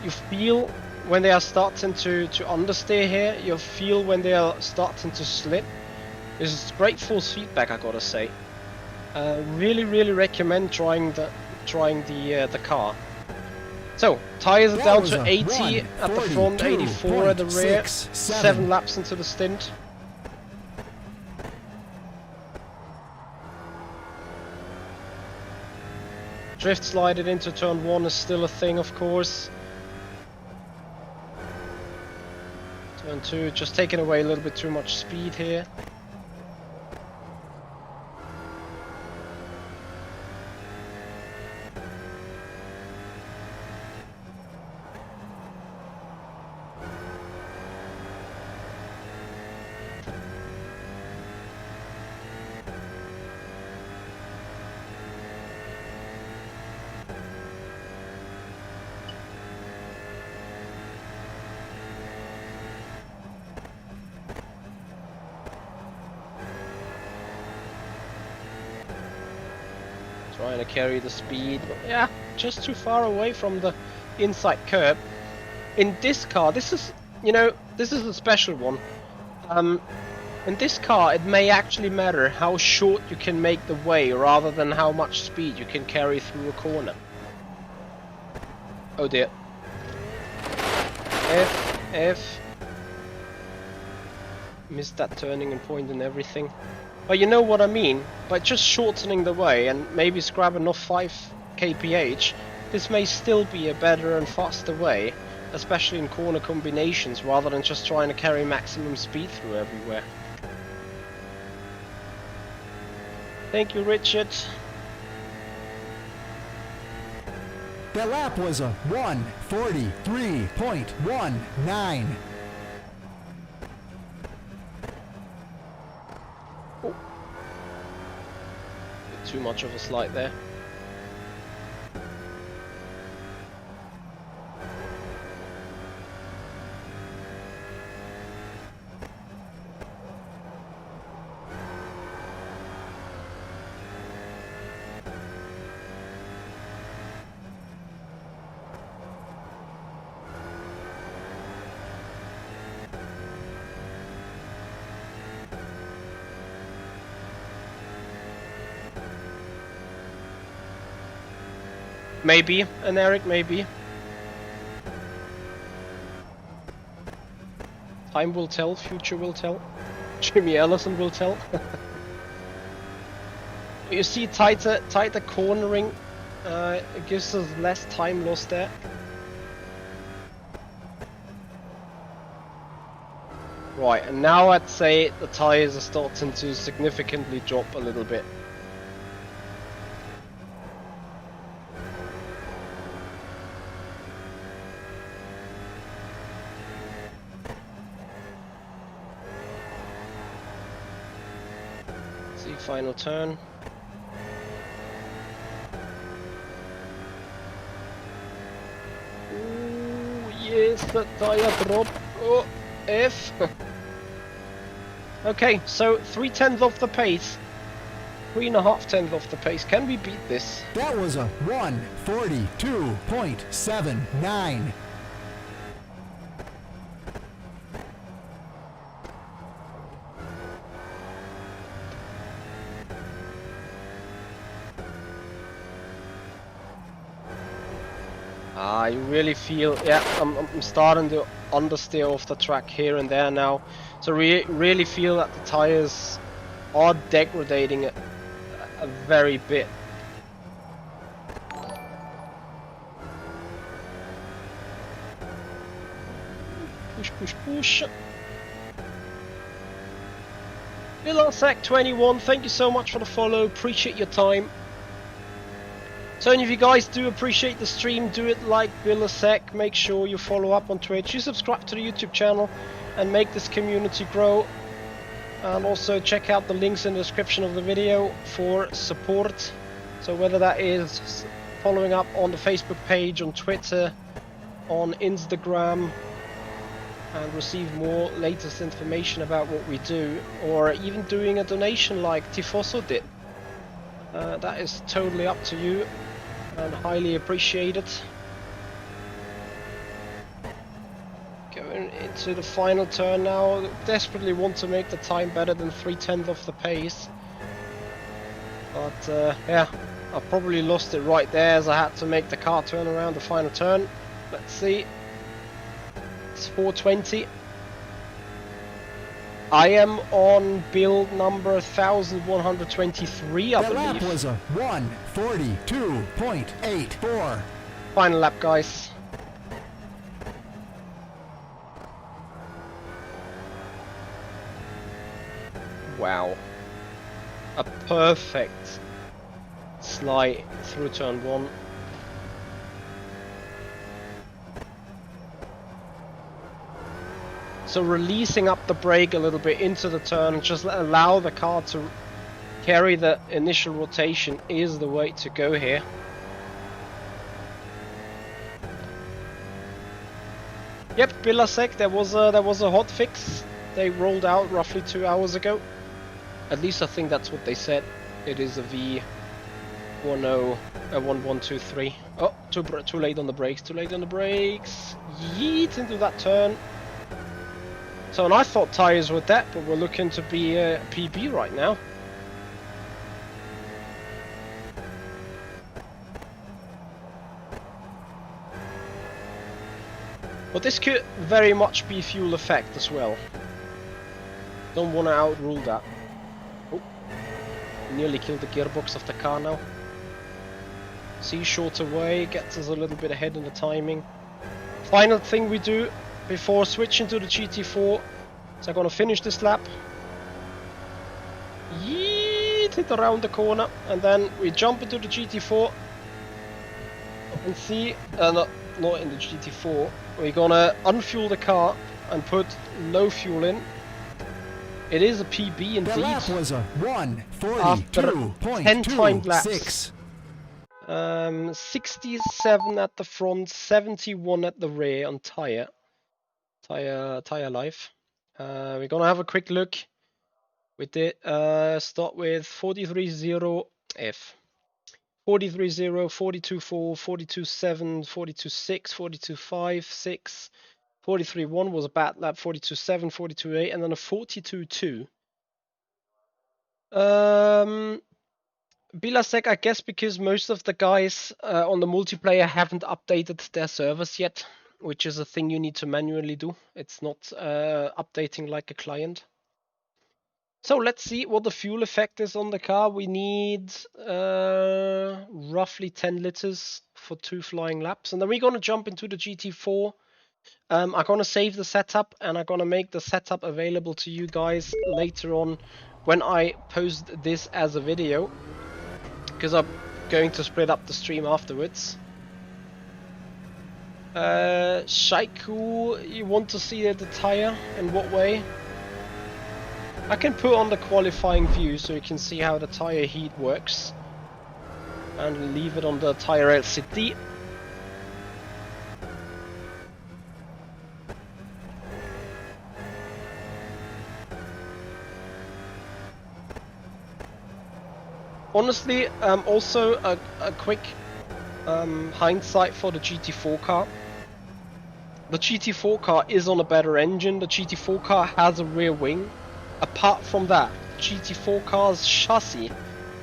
[SPEAKER 1] You feel when they are starting to understeer here. You feel when they are starting to slip. This is great force feedback, I gotta say. Really recommend trying the car. So tires are down to 80 at the front, 84 at the rear. 7 laps into the stint. Drift slided into turn 1 is still a thing, of course. Turn 2, just taking away a little bit too much speed here. Trying to carry the speed, but yeah, just too far away from the inside curb. In this car, this is, you know, this is a special one. In this car, it may actually matter how short you can make the way rather than how much speed you can carry through a corner. Oh dear. F. Missed that turning and point and everything. But you know what I mean, by just shortening the way and maybe scrapping off 5 kph, this may still be a better and faster way, especially in corner combinations, rather than just trying to carry maximum speed through everywhere. Thank you, Richard.
[SPEAKER 2] That lap was a 1:43.19.
[SPEAKER 1] too much of a slide there. Maybe, and Eric, maybe. Time will tell, future will tell. Jimmy Ellison will tell. You see, tighter cornering, it gives us less time lost there. Right, and now I'd say the tires are starting to significantly drop a little bit. See, final turn. Ooh, yes, that tire drop. Oh, F. Okay, so 3/10 off the pace. 3.5 off the pace. Can we beat this?
[SPEAKER 2] That was a 1:42.79.
[SPEAKER 1] I really feel, yeah, I'm starting to understeer off the track here and there now. So really feel that the tires are degrading a very bit. Push, push, push. Villasec21, thank you so much for the follow. Appreciate your time. So if you guys do appreciate the stream, do it like Villasec. Make sure you follow up on Twitch. You subscribe to the YouTube channel and make this community grow. And also check out the links in the description of the video for support. So whether that is following up on the Facebook page, on Twitter, on Instagram, and receive more latest information about what we do, or even doing a donation like Tifoso did. That is totally up to you and highly appreciated. Going into the final turn now. Desperately want to make the time better than 3/10 off the pace. But yeah, I probably lost it right there as I had to make the car turn around the final turn. Let's see. It's 4:20. I am on build number 1123, I
[SPEAKER 2] That lap
[SPEAKER 1] believe.
[SPEAKER 2] was a 1:42.84.
[SPEAKER 1] Final lap, guys. Wow. A perfect slide through turn 1. So releasing up the brake a little bit into the turn and just allow the car to carry the initial rotation is the way to go here. Yep, Villasec, there was a hot fix. They rolled out roughly 2 hours ago. At least I think that's what they said. It is a V1123. Oh, too late on the brakes. Too late on the brakes. Yeet into that turn. So, and I thought tires were that, but we're looking to be a PB right now. But this could very much be fuel effect as well. Don't want to outrule that. Oh, nearly killed the gearbox of the car now. See, shorter way gets us a little bit ahead in the timing. Final thing we do before switching to the GT4. So I'm gonna finish this lap. Yeet it around the corner, and then we jump into the GT4 and see, not in the GT4. We're gonna unfuel the car and put low fuel in It is a PB
[SPEAKER 2] The
[SPEAKER 1] indeed.
[SPEAKER 2] lap was a
[SPEAKER 1] After 10 timed laps.
[SPEAKER 2] 1:42.26.
[SPEAKER 1] 67 at the front, 71 at the rear on tire life. We're gonna have a quick look. We did start with 43.0F, 43.0, 42.4, 42.7, 42.6, 42.5, 6, 43.1 was a bad lap, 42.7, 42.8, and then a 42.2. Bilasek, I guess because most of the guys on the multiplayer haven't updated their servers yet, which is a thing you need to manually do. It's not updating like a client. So let's see what the fuel effect is on the car. We need roughly 10 liters for 2 flying laps. And then we're going to jump into the GT4. I'm going to save the setup and I'm going to make the setup available to you guys later on when I post this as a video. Because I'm going to split up the stream afterwards. Shaiku, you want to see the tire? In what way? I can put on the qualifying view so you can see how the tire heat works. And leave it on the tire LCD. Honestly, also a quick hindsight for the GT4 car. The GT4 car is on a better engine. The GT4 car has a rear wing. Apart from that, GT4 car's chassis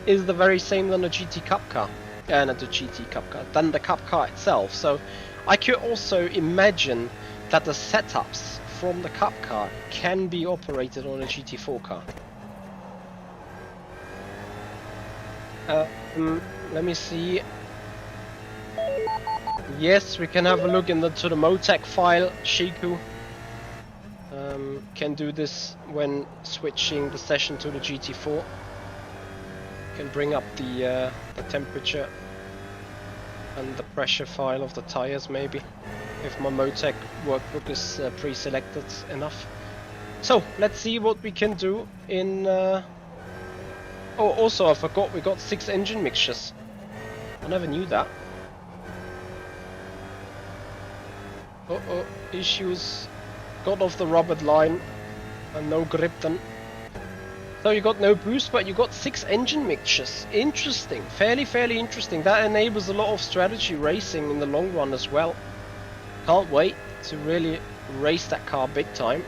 [SPEAKER 1] is the very same than the GT Cup car, not the GT Cup car, than the Cup car itself. So I could also imagine that the setups from the Cup car can be operated on a GT4 car. Let me see. Yes, we can have a look into the Motec file. Shiku can do this when switching the session to the GT4. Can bring up the temperature and the pressure file of the tires maybe, if my Motec workbook is pre-selected enough. So let's see what we can do in. Oh, also I forgot we got 6 engine mixtures. I never knew that. Uh-oh, issues. Got off the rubbered line and no grip then. So you got no boost, but you got 6 engine mixtures. Interesting, fairly interesting. That enables a lot of strategy racing in the long run as well. Can't wait to really race that car big time.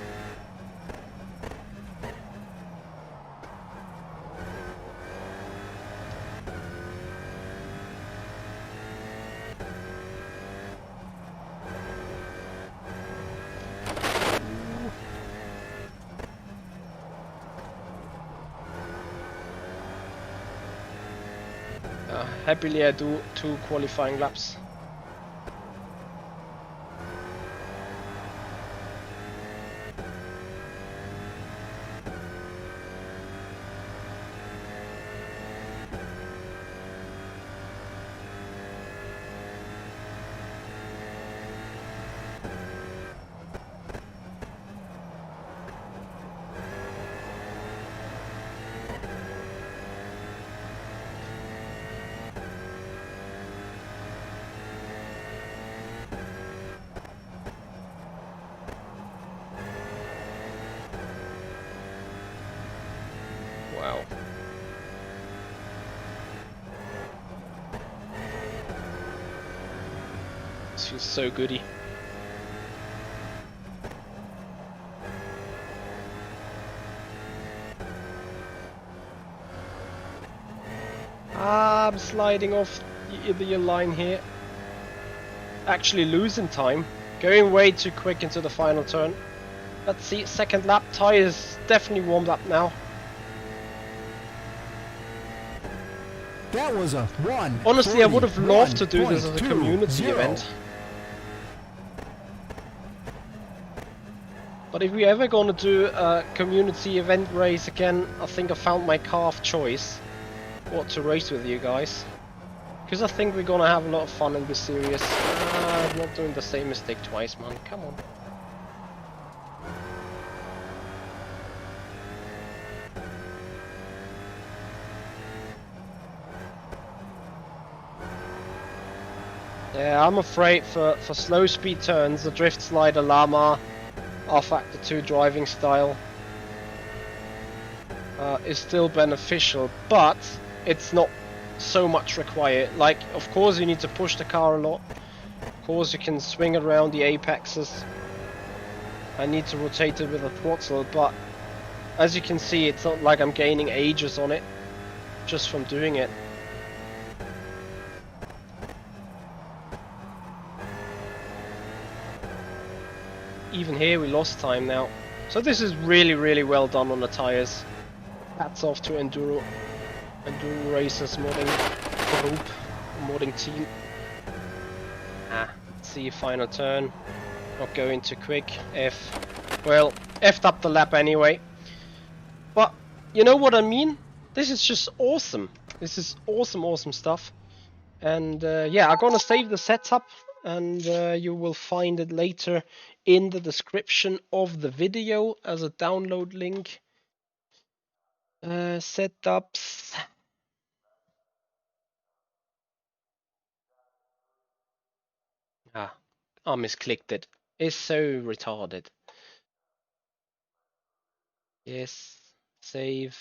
[SPEAKER 1] Happily I do 2 qualifying laps. Wow. This feels so goody. I'm sliding off the line here. Actually losing time. Going way too quick into the final turn. Let's see, second lap. Tires definitely warmed up now.
[SPEAKER 2] That was a 1.
[SPEAKER 1] Honestly, I would have loved to do this as a community event. But if we're ever gonna do a community event race again, I think I found my car of choice. What to race with you guys. Because I think we're gonna have a lot of fun and be serious. I'm not doing the same mistake twice, man. Come on. Yeah, I'm afraid for slow speed turns, the drift slider Llama rFactor 2 driving style is still beneficial, but it's not so much required. Like, of course you need to push the car a lot. Of course you can swing around the apexes. I need to rotate it with a throttle, but as you can see, it's not like I'm gaining ages on it just from doing it. Even here we lost time now. So this is really, really well done on the tires. Hats off to Enduro Racers modding group, modding team. Let's see, final turn. Not going too quick. Well, F'd up the lap anyway. But you know what I mean? This is just awesome. This is awesome stuff. And yeah, I'm gonna save the setup, and you will find it later in the description of the video as a download link. Setups. I misclicked it. It's so retarded. Yes, save.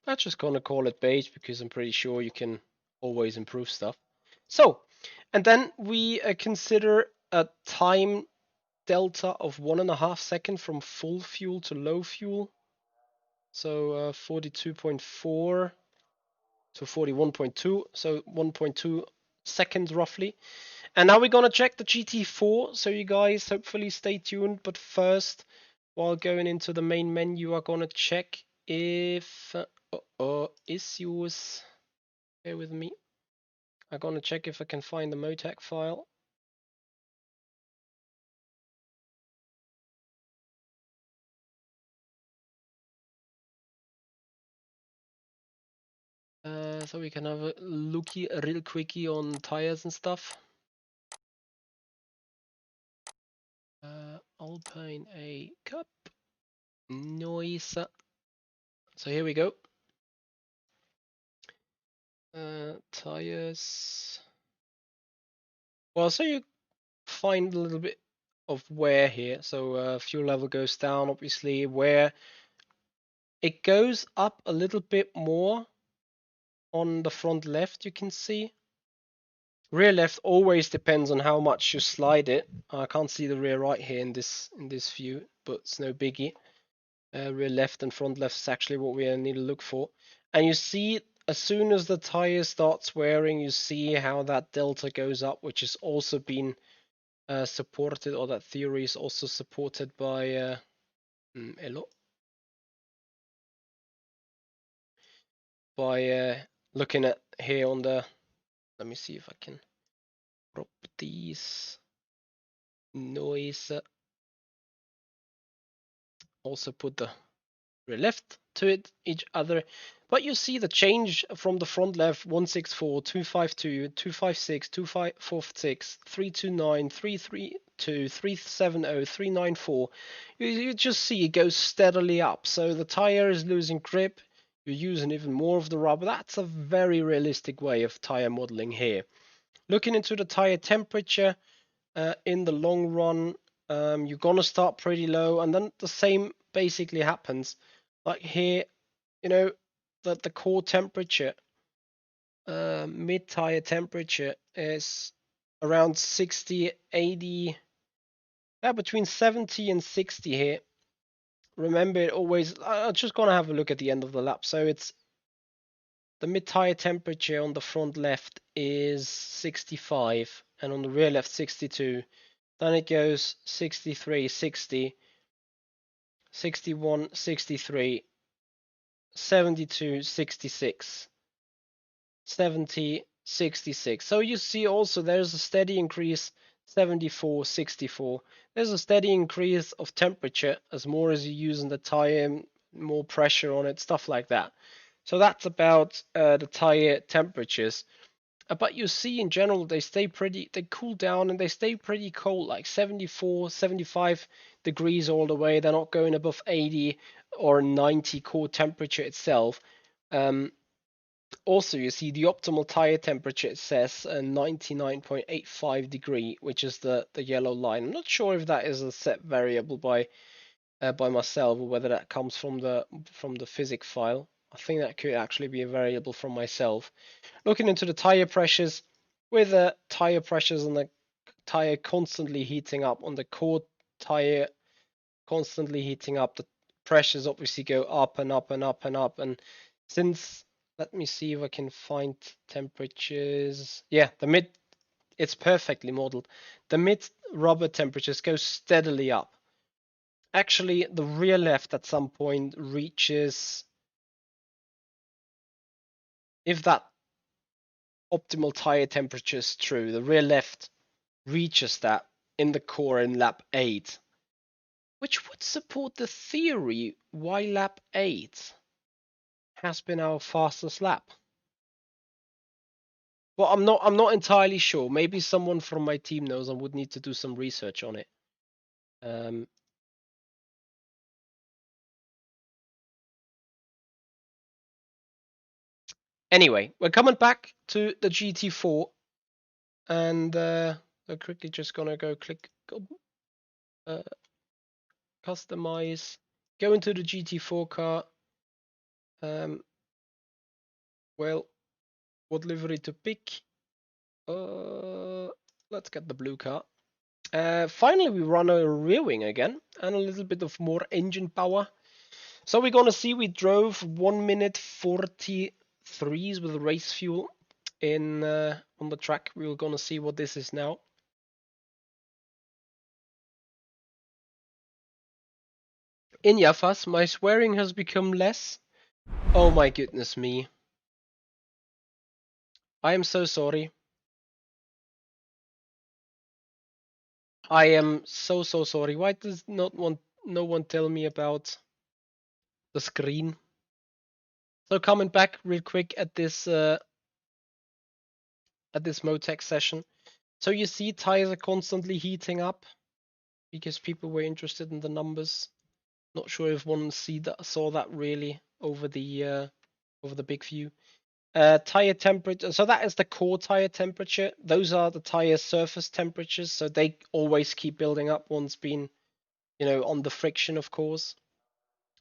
[SPEAKER 1] I'm just gonna call it beige because I'm pretty sure you can always improve stuff. So, and then we consider a time delta of 1.5 seconds from full fuel to low fuel. So 42.4 to 41.2, so 1.2 seconds roughly. And now we're gonna check the GT4, so you guys hopefully stay tuned. But first, while going into the main menu, I'm gonna check if issues. Bear with me. I'm gonna check if I can find the Motec file. So we can have a looky real quickie on tires and stuff. Alpine A Cup noise. So here we go. Tires. Well, so you find a little bit of wear here. So fuel level goes down, obviously. Wear. It goes up a little bit more on the front left, you can see. Rear left always depends on how much you slide it. I can't see the rear right here in this view, but it's no biggie. Rear left and front left is actually what we need to look for. And you see, as soon as the tire starts wearing, you see how that delta goes up, which has also been supported, or that theory is also supported by Elo. By looking at here on the, let me see if I can drop these noise. Also put the rear left to it, each other. But you see the change from the front left: 164, 252, 256, 2546, 329, 332, 370, 394. You just see it goes steadily up. So the tire is losing grip. You're using even more of the rubber. That's a very realistic way of tire modeling here. Looking into the tire temperature, in the long run, you're gonna start pretty low, and then the same basically happens. Like here, you know, that the core temperature, mid tire temperature is around 60, 80, yeah, between 70 and 60 here. Remember, it always, I'm just gonna have a look at the end of the lap. So it's the mid tire temperature on the front left is 65, and on the rear left 62. Then it goes 63, 60, 61, 63, 72, 66, 70, 66. So you see also there's a steady increase, 74, 64. There's a steady increase of temperature as more as you use in the tire, more pressure on it, stuff like that. So that's about the tire temperatures. But you see in general they cool down and they stay pretty cold, like 74, 75 degrees all the way. They're not going above 80 or 90 core temperature itself. Also, you see the optimal tire temperature, it says 99.85 degree, which is the yellow line. I'm not sure if that is a set variable by myself or whether that comes from the physics file. I think that could actually be a variable from myself. Looking into the tire pressures, with the tire pressures on the tire constantly heating up, on the core tire constantly heating up, the pressures obviously go up and up and up and up. And since, let me see if I can find temperatures. Yeah, it's perfectly modeled. The mid rubber temperatures go steadily up. Actually, the rear left at some point reaches, if that optimal tire temperature is true, the rear left reaches that in the core in lap 8, which would support the theory why lap 8 has been our fastest lap. Well, I'm not entirely sure. Maybe someone from my team knows. I would need to do some research on it. Anyway, we're coming back to the GT4, and I'm quickly just gonna go click customize, go into the GT4 car. Well, what livery to pick? Let's get the blue car. Finally, we run a rear wing again and a little bit of more engine power. So we're gonna see we drove 1 minute 43s with race fuel in on the track. We're gonna see what this is now. In Yafas, my swearing has become less. Oh my goodness me. I am so sorry. I am so sorry. Why does no one tell me about the screen? So coming back real quick at this Motec session. So you see tires are constantly heating up because people were interested in the numbers. Not sure if one saw that really over the big view. Tire temperature. So that is the core tire temperature. Those are the tire surface temperatures. So they always keep building up once been, on the friction, of course.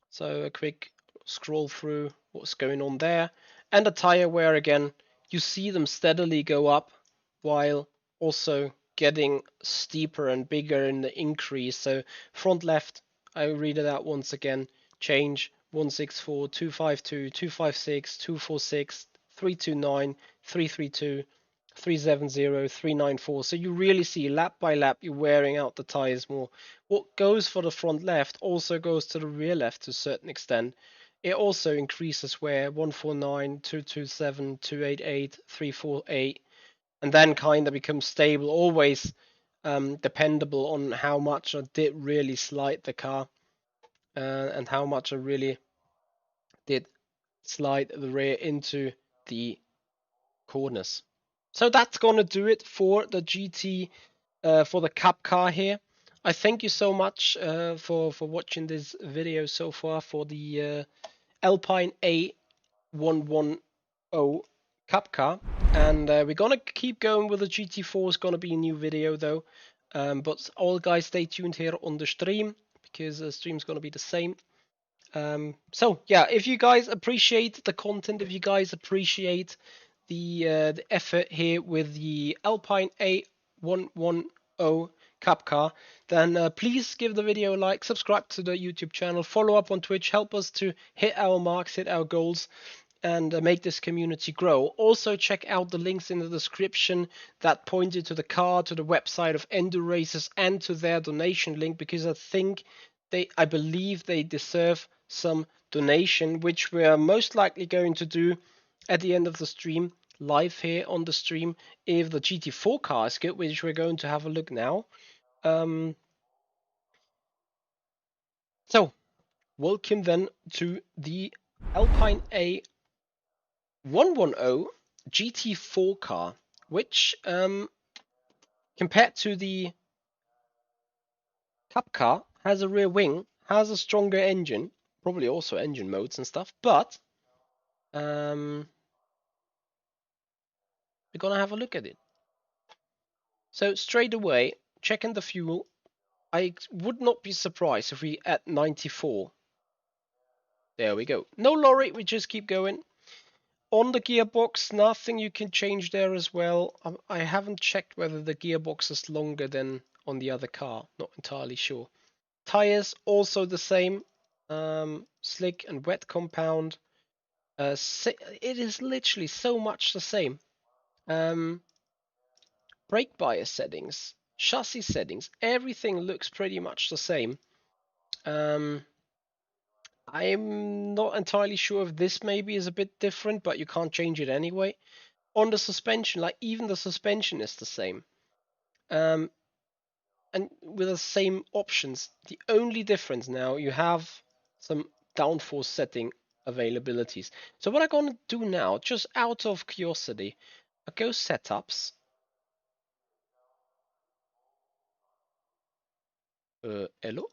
[SPEAKER 1] So a quick scroll through what's going on there. And the tire wear again, you see them steadily go up while also getting steeper and bigger in the increase. So front left, I read it out once again, change 164, 252, 256, 246, 329, 332, 370, 394. So you really see lap by lap, you're wearing out the tires more. What goes for the front left also goes to the rear left to a certain extent. It also increases where 149, 227, 288, 348, and then kind of becomes stable, always dependable on how much I did really slide the car and how much I really did slide the rear into the corners. So that's gonna do it for the GT, for the Cup car here. I thank you so much for watching this video so far for the Alpine A110 Cup car, and we're gonna keep going with the GT4. It's gonna be a new video though, but all guys stay tuned here on the stream because the stream's gonna be the same. So yeah, if you guys appreciate the content, if you guys appreciate the effort here with the Alpine A110 Cup car, then please give the video a like, subscribe to the YouTube channel, follow up on Twitch, help us to hit our marks, hit our goals, and make this community grow. Also check out the links in the description that point you to the car, to the website of Endo Racers, and to their donation link, because I believe they deserve some donation, which we are most likely going to do at the end of the stream, live here on the stream, if the GT4 car is good, which we're going to have a look now. So, welcome then to the Alpine A110 GT4 car, which compared to the Cup car has a rear wing, has a stronger engine, probably also engine modes and stuff, but we're gonna have a look at it. So straight away, checking the fuel, I would not be surprised if we at 94. There we go. No lorry, we just keep going. On the gearbox, nothing you can change there as well. I haven't checked whether the gearbox is longer than on the other car. Not entirely sure. Tires also the same. Slick and wet compound. It is literally so much the same. Brake bias settings, chassis settings, everything looks pretty much the same. I'm not entirely sure if this maybe is a bit different, but you can't change it anyway. On the suspension, like even the suspension is the same. And with the same options. The only difference now, you have some downforce setting availabilities. So what I'm going to do now, just out of curiosity, I go setups. Hello?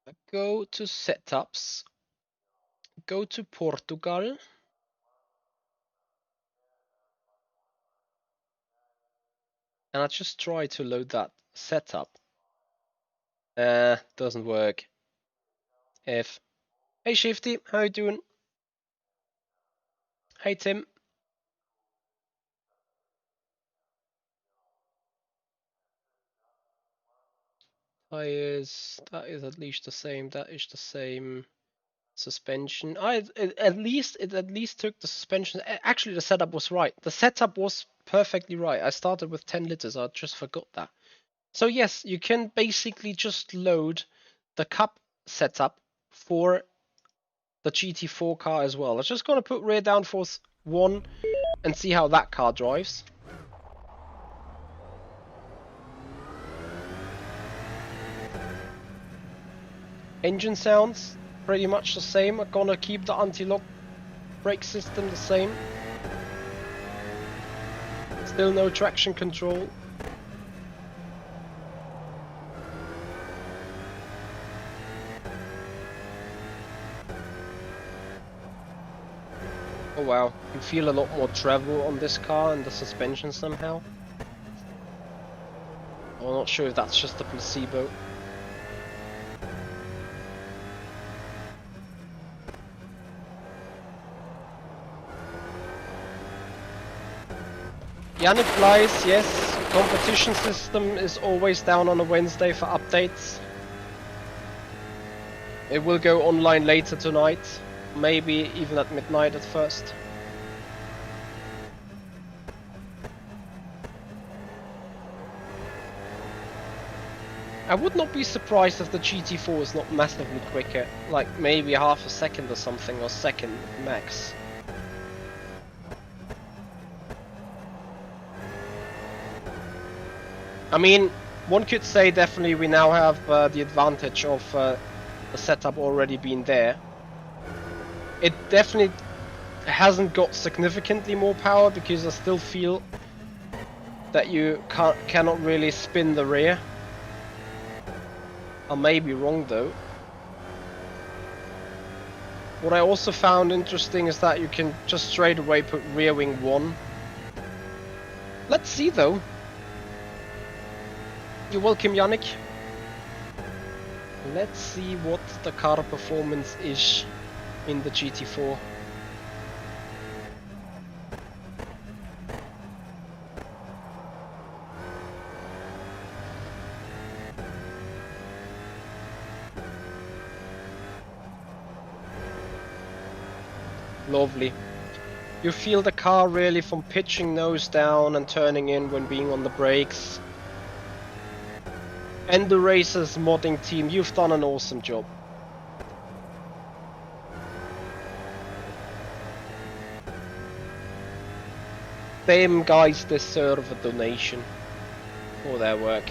[SPEAKER 1] I go to setups, go to Portugal, and I just try to load that setup. Doesn't work. F. Hey Shifty, how you doing? Hey Tim. Tires, that is at least the same. That is the same. Suspension. At least took the suspension. Actually, the setup was right. The setup was perfectly right. I started with 10 liters. I just forgot that. So yes, you can basically just load the cup setup for the GT4 car as well. I'm just gonna put rear downforce 1 and see how that car drives. Engine sounds pretty much the same. I'm gonna keep the anti-lock brake system the same. Still no traction control. Oh wow, you feel a lot more travel on this car and the suspension somehow. I'm not sure if that's just a placebo. Yannick Flies, yes, competition system is always down on a Wednesday for updates. It will go online later tonight, maybe even at midnight at first. I would not be surprised if the GT4 is not massively quicker, like maybe half a second or something, or second max. I mean, one could say definitely we now have the advantage of the setup already being there. It definitely hasn't got significantly more power because I still feel that you cannot really spin the rear. I may be wrong though. What I also found interesting is that you can just straight away put rear wing 1. Let's see though. You're welcome, Yannick. Let's see what the car performance is in the GT4. Lovely. You feel the car really from pitching nose down and turning in when being on the brakes. And the Racers modding team, you've done an awesome job. Them guys deserve a donation for their work.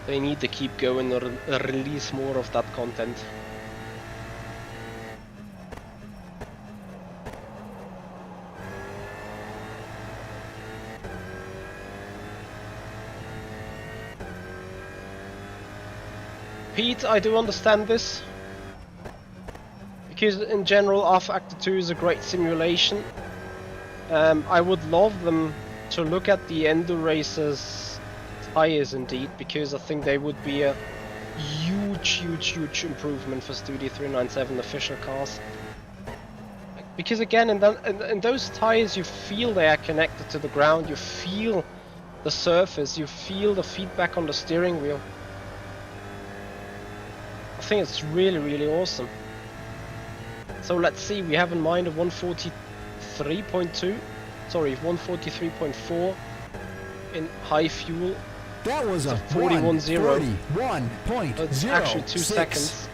[SPEAKER 1] They need to keep going or release more of that content. Pete, I do understand this. Because in general, rFactor 2 is a great simulation. I would love them to look at the Endo Racers tires indeed, because I think they would be a huge improvement for Studio 397 official cars. Because again, in those tires, you feel they are connected to the ground, you feel the surface, you feel the feedback on the steering wheel. I think it's really awesome. So let's see, we have in mind a 143.2, sorry, 143.4 in high fuel.
[SPEAKER 2] That was a
[SPEAKER 1] 41.0.
[SPEAKER 2] 41.06.
[SPEAKER 1] It's actually 2 seconds.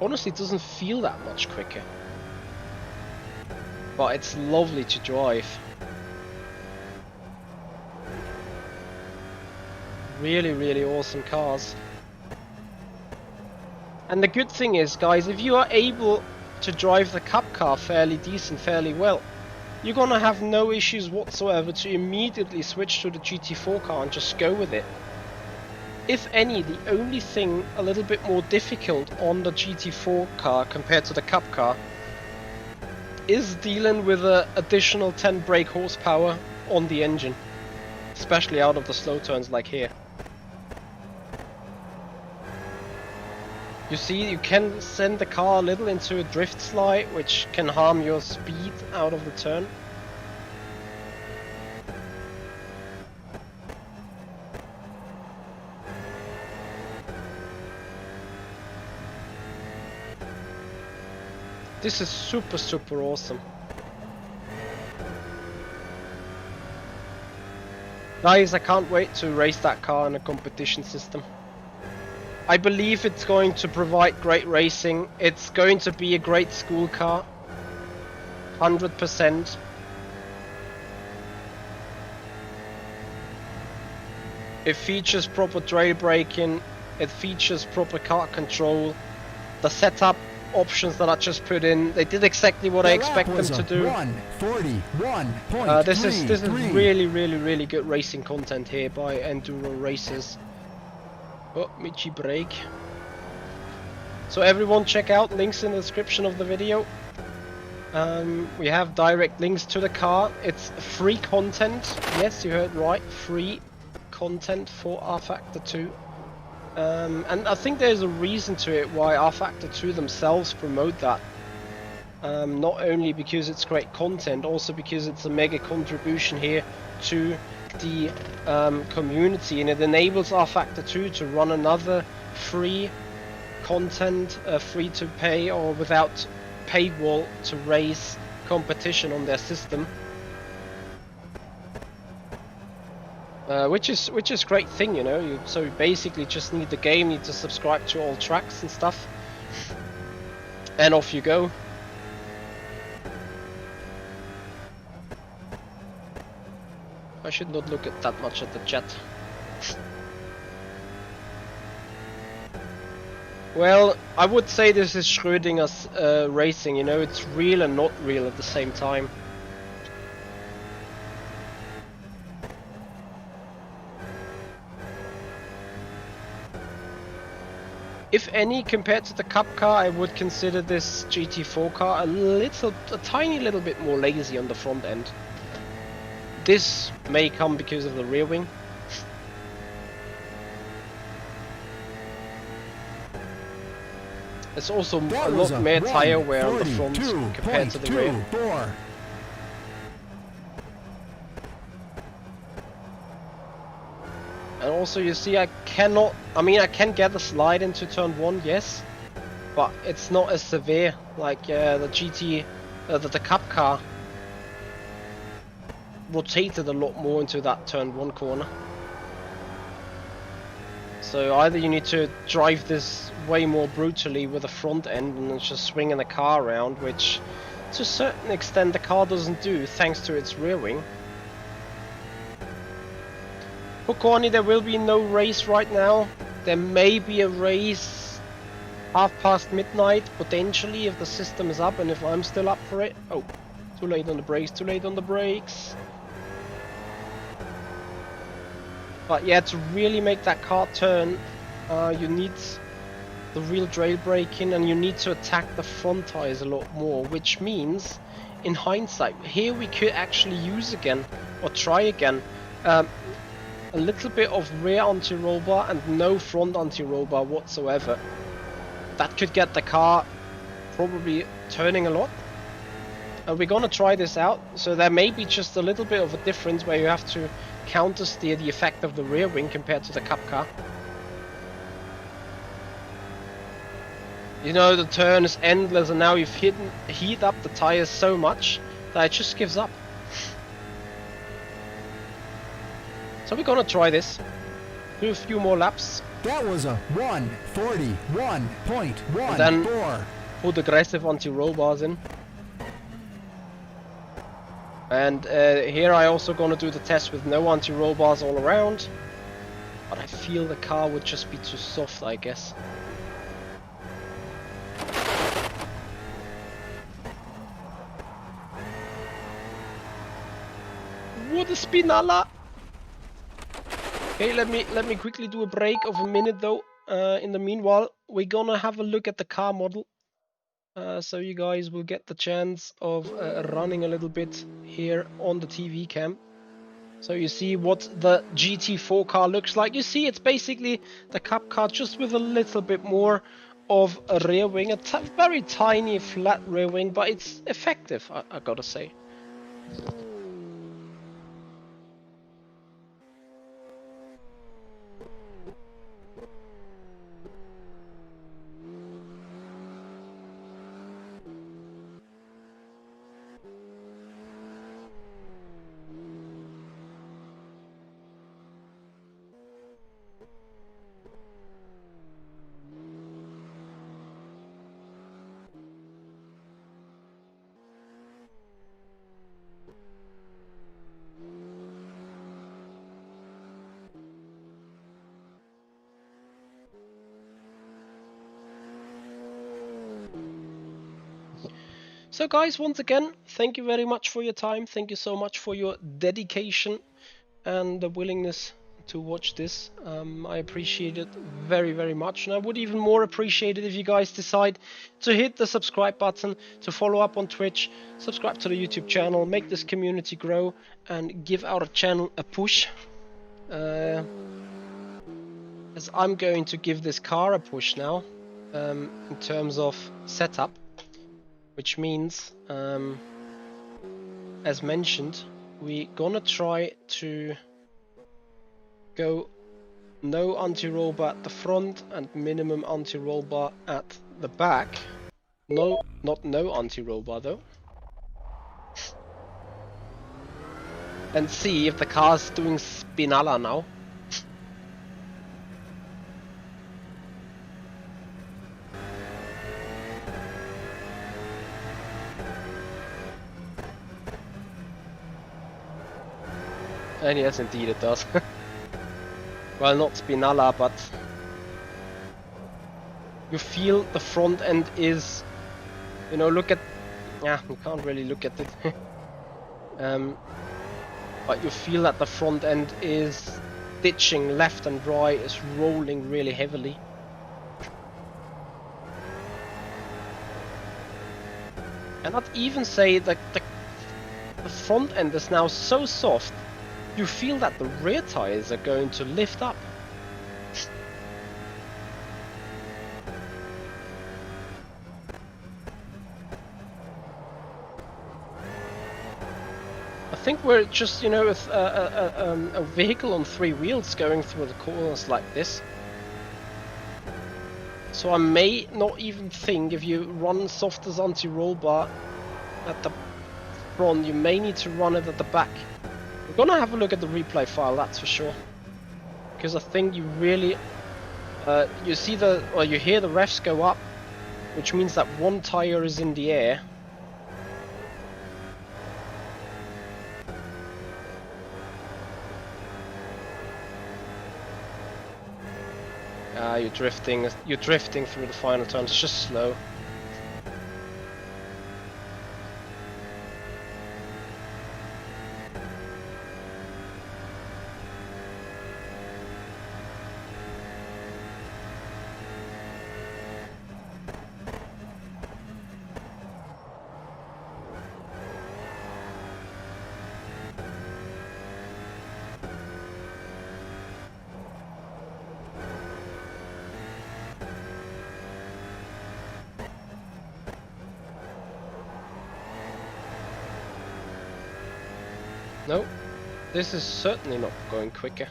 [SPEAKER 1] Honestly, it doesn't feel that much quicker. But it's lovely to drive. Really awesome cars. And the good thing is, guys, if you are able to drive the Cup car fairly decent, fairly well, you're gonna have no issues whatsoever to immediately switch to the GT4 car and just go with it. If any, the only thing a little bit more difficult on the GT4 car compared to the Cup car is dealing with an additional 10 brake horsepower on the engine, especially out of the slow turns like here. You see, you can send the car a little into a drift slide, which can harm your speed out of the turn. This is super awesome. Guys, I can't wait to race that car in a competition system. I believe it's going to provide great racing. It's going to be a great school car. 100%. It features proper trail braking. It features proper car control. The setup options that I just put in, they did exactly what I expect them to do. This is really good racing content here by Enduro Racers. Oh, Michi brake. So everyone check out links in the description of the video. We have direct links to the car. It's free content. Yes, you heard right. Free content for rFactor 2. And I think there's a reason to it why rFactor 2 themselves promote that. Not only because it's great content, also because it's a mega contribution here to the community, and it enables rFactor 2 to run another free content, free to pay or without paywall to race competition on their system, which is great thing, you know. So you basically just need the game, need to subscribe to all tracks and stuff, and off you go. I should not look at that much at the chat. Well, I would say this is Schrödinger's racing, you know, it's real and not real at the same time. If any, compared to the Cup car, I would consider this GT4 car a tiny little bit more lazy on the front end. This may come because of the rear wing. It's also a lot more tire wear on the front compared to the rear. And also you see I can get a slide into turn 1, yes, but it's not as severe like the Cup car rotated a lot more into that turn 1 corner. So either you need to drive this way more brutally with the front end and just swinging the car around, which to a certain extent the car doesn't do thanks to its rear wing. Hukoni, there will be no race right now. There may be a race midnight potentially if the system is up and if I'm still up for it. Oh, too late on the brakes, too late on the brakes. But yeah, to really make that car turn, you need the real trail braking, and you need to attack the front tires a lot more, which means in hindsight here we could actually use again or try again a little bit of rear anti-roll bar and no front anti-roll bar whatsoever. That could get the car probably turning a lot. We're gonna try this out, so there may be just a little bit of a difference where you have to counter steer the effect of the rear wing compared to the cup car. You know, the turn is endless, and now you've heat up the tires so much that it just gives up. So we're gonna try this. Do a few more laps.
[SPEAKER 2] That was a 1:41.14.
[SPEAKER 1] And then put aggressive anti-roll bars in. And here I also gonna do the test with no anti-roll bars all around. But I feel the car would just be too soft, I guess. What a spinalla! Okay, let me quickly do a break of a minute though. In the meanwhile, we're gonna have a look at the car model. So you guys will get the chance of running a little bit here on the TV cam. So you see what the GT4 car looks like. You see it's basically the cup car just with a little bit more of a rear wing. A very tiny flat rear wing, but it's effective, I gotta say. So guys, once again, thank you very much for your time. Thank you so much for your dedication and the willingness to watch this. I appreciate it very, very much. And I would even more appreciate it if you guys decide to hit the subscribe button, to follow up on Twitch, subscribe to the YouTube channel, make this community grow, and give our channel a push. As I'm going to give this car a push now, in terms of setup. Which means, as mentioned, we're gonna try to go no anti-roll bar at the front and minimum anti-roll bar at the back. No, not no anti-roll bar though. And see if the car's doing spinalla now. And yes, indeed it does. Well, not spinalla, but you feel the front end is, you know, look at, yeah, you can't really look at it. But you feel that the front end is ditching left and right, is rolling really heavily. And I'd even say that the front end is now so soft, you feel that the rear tires are going to lift up. I think we're just, you know, with a vehicle on 3 wheels going through the corners like this. So I may not even think if you run soft as anti-roll bar at the front, you may need to run it at the back. We're gonna have a look at the replay file, that's for sure. Because I think you really, you see or you hear the refs go up, which means that one tire is in the air. You're drifting through the final turns, just slow. No, this is certainly not going quicker.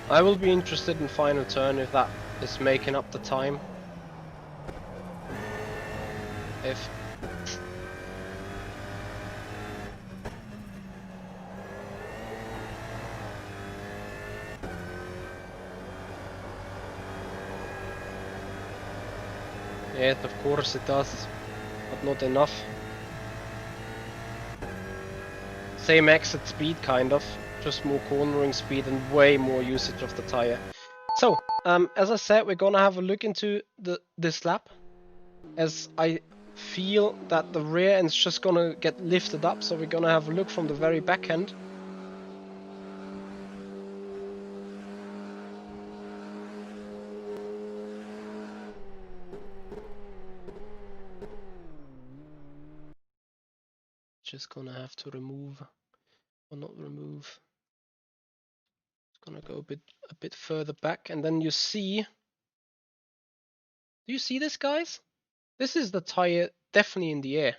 [SPEAKER 1] I will be interested in final turn if that is making up the time. If yes, of course it does, but not enough. Same exit speed, kind of, just more cornering speed and way more usage of the tire. So, as I said, we're gonna have a look into this lap, as I feel that the rear end's just gonna get lifted up, so we're gonna have a look from the very back end. Just gonna have to remove, or not remove. It's gonna go a bit further back, and then you see. Do you see this, guys? This is the tire definitely in the air.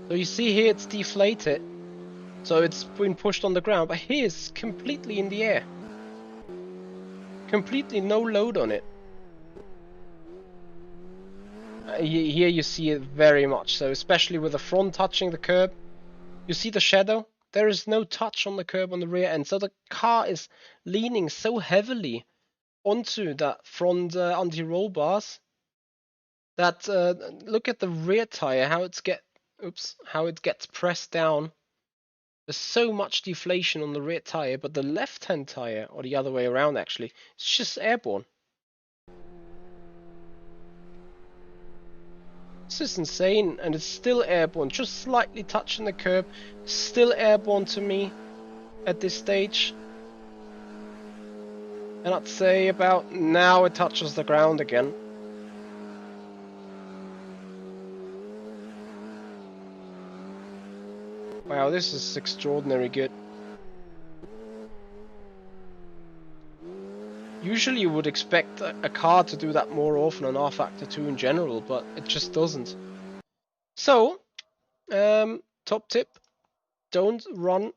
[SPEAKER 1] So you see here it's deflated, so it's been pushed on the ground, but here it's completely in the air. Completely no load on it. Here you see it very much so, especially with the front touching the curb. You see the shadow? There is no touch on the curb on the rear end, so the car is leaning so heavily onto that front anti-roll bars that look at the rear tire, how it gets pressed down. There's so much deflation on the rear tire, but the left-hand tire, or the other way around actually, it's just airborne. This is insane, and it's still airborne, just slightly touching the curb, still airborne to me at this stage. And I'd say about now it touches the ground again. Wow, this is extraordinary good. Usually you would expect a car to do that more often on rFactor 2 in general, but it just doesn't. So, top tip, don't run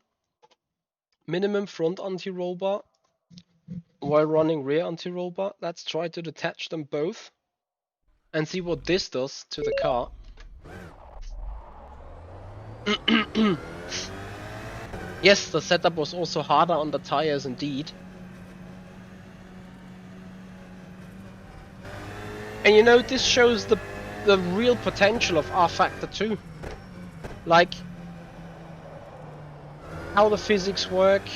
[SPEAKER 1] minimum front anti-roll bar while running rear anti-roll bar. Let's try to detach them both and see what this does to the car. Yes, the setup was also harder on the tires indeed. And you know, this shows the real potential of rFactor 2. Like, how the physics work,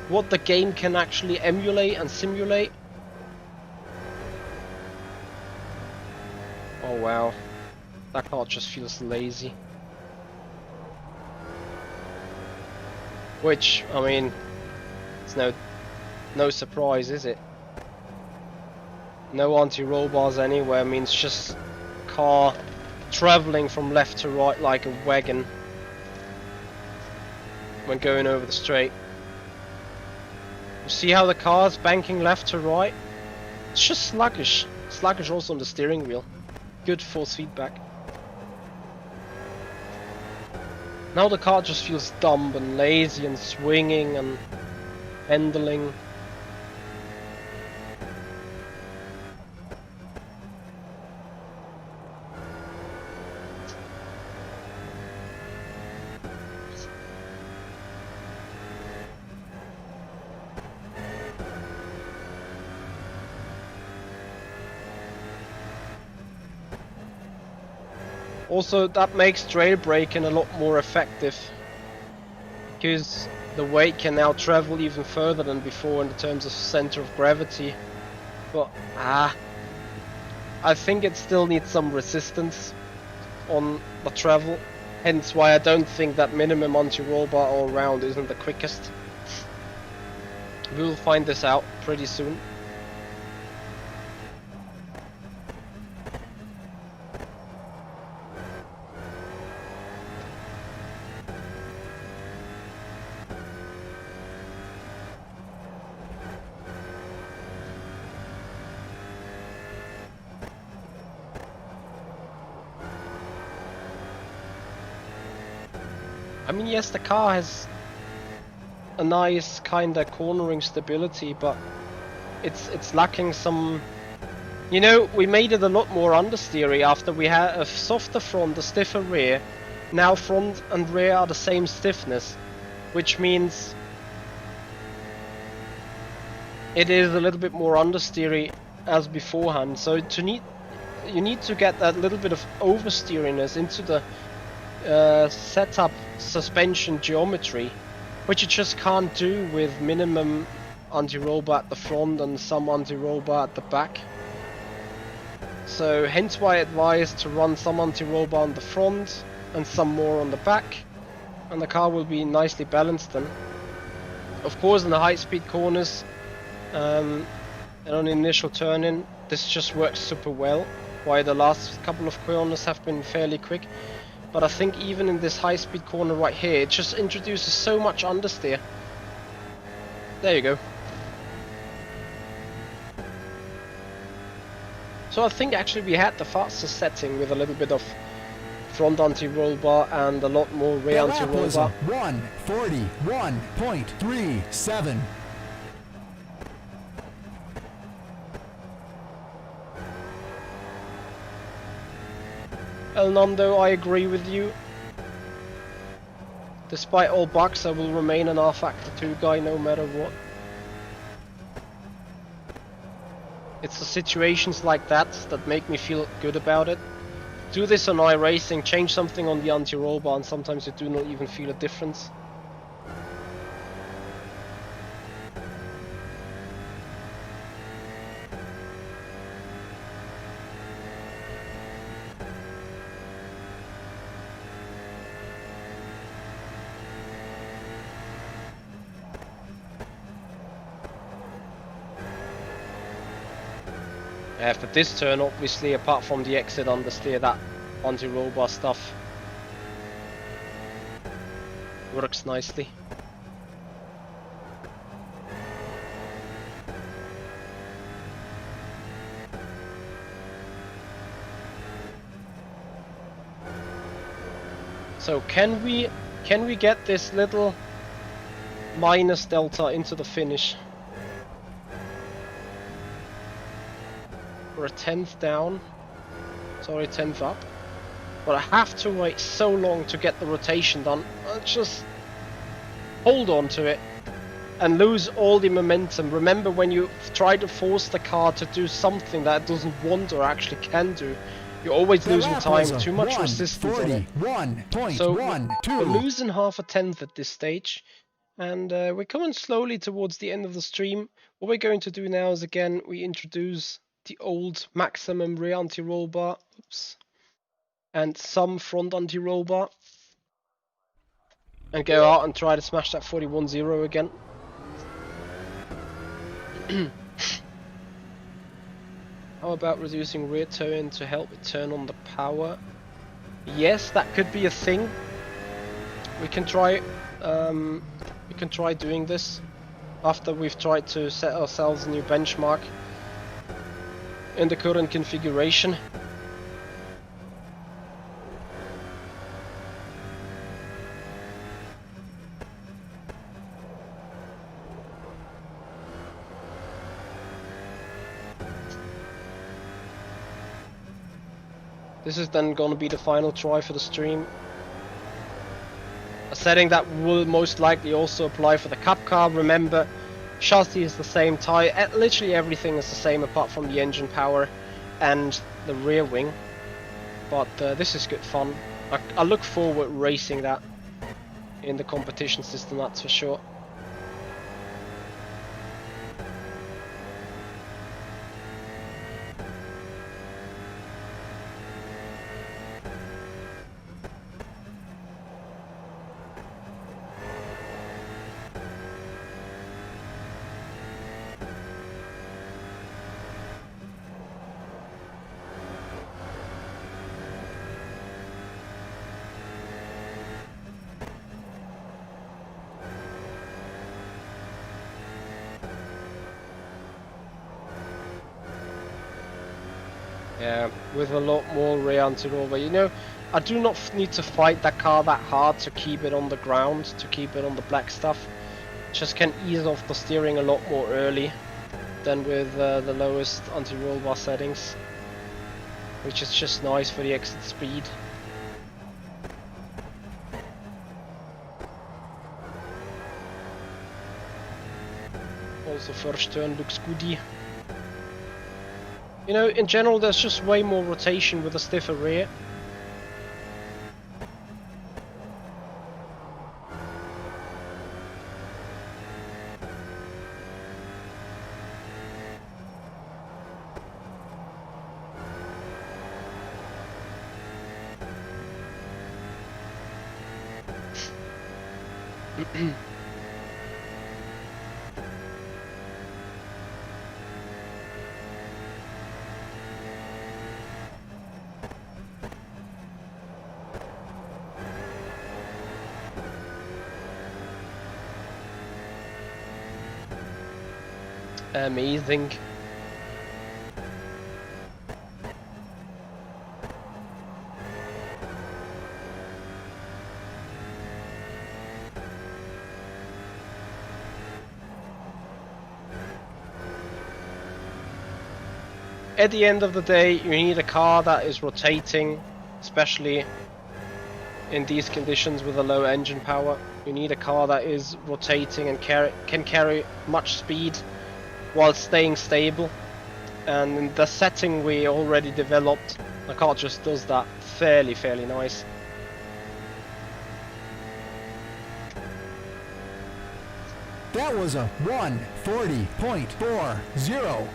[SPEAKER 1] what the game can actually emulate and simulate. Oh wow, that car just feels lazy. Which, I mean, it's no surprise, is it? No anti-roll bars anywhere means just car traveling from left to right like a wagon when going over the straight. You see how the car's banking left to right? It's just sluggish. Sluggish also on the steering wheel. Good force feedback. Now the car just feels dumb and lazy and swinging and handling. Also, that makes trail braking a lot more effective, because the weight can now travel even further than before in terms of center of gravity. But I think it still needs some resistance on the travel, hence why I don't think that minimum anti-roll bar all round isn't the quickest. We will find this out pretty soon. I mean, yes, the car has a nice kind of cornering stability, but it's lacking some. You know, we made it a lot more understeery after we had a softer front, a stiffer rear. Now front and rear are the same stiffness, which means it is a little bit more understeery as beforehand. So you need to get that little bit of oversteeriness into the setup suspension geometry, which you just can't do with minimum anti-roll bar at the front and some anti-roll bar at the back. So hence why I advise to run some anti-roll bar on the front and some more on the back, and the car will be nicely balanced then. Of course, in the high-speed corners and on the initial turn-in, this just works super well, while the last couple of corners have been fairly quick. But I think even in this high-speed corner right here, it just introduces so much understeer. There you go. So I think actually we had the fastest setting with a little bit of front anti-roll bar and a lot more rear anti-roll bar.
[SPEAKER 2] 141.37.
[SPEAKER 1] El Nando, I agree with you. Despite all bugs, I will remain an rFactor 2 guy no matter what. It's the situations like that that make me feel good about it. Do this on iRacing, change something on the anti-roll bar, and sometimes you do not even feel a difference. After this turn, obviously, apart from the exit understeer, that anti-roll bar stuff works nicely. So can we get this little minus delta into the finish? We're a 10th down, sorry, 10th up, but I have to wait so long to get the rotation done. I'll just hold on to it and lose all the momentum. Remember, when you try to force the car to do something that it doesn't want or actually can do, you're always losing time, too much resistance on it. So we're losing half a tenth at this stage, and we're coming slowly towards the end of the stream. What we're going to do now is, again, we introduce the old maximum rear anti-roll bar, and some front anti-roll bar, and go out and try to smash that 41.0 again. How about reducing rear toe-in to help it turn on the power? Yes, that could be a thing. We can try doing this after we've tried to set ourselves a new benchmark in the current configuration. This is then going to be the final try for the stream. A setting that will most likely also apply for the Cup car. Remember, chassis is the same, tyre, literally everything is the same apart from the engine power and the rear wing. But this is good fun. I look forward racing that in the competition system, that's for sure. Yeah, with a lot more rear anti-roll. You know, I do not need to fight that car that hard to keep it on the ground, to keep it on the black stuff. Just can ease off the steering a lot more early than with the lowest anti-roll bar settings, which is just nice for the exit speed. Also, first turn looks goody. You know, in general, there's just way more rotation with a stiffer rear. Amazing. At the end of the day, you need a car that is rotating, especially in these conditions with a low engine power. You need a car that is rotating and can carry much speed while staying stable. And in the setting we already developed, the car just does that fairly nice.
[SPEAKER 2] That was a 140.40.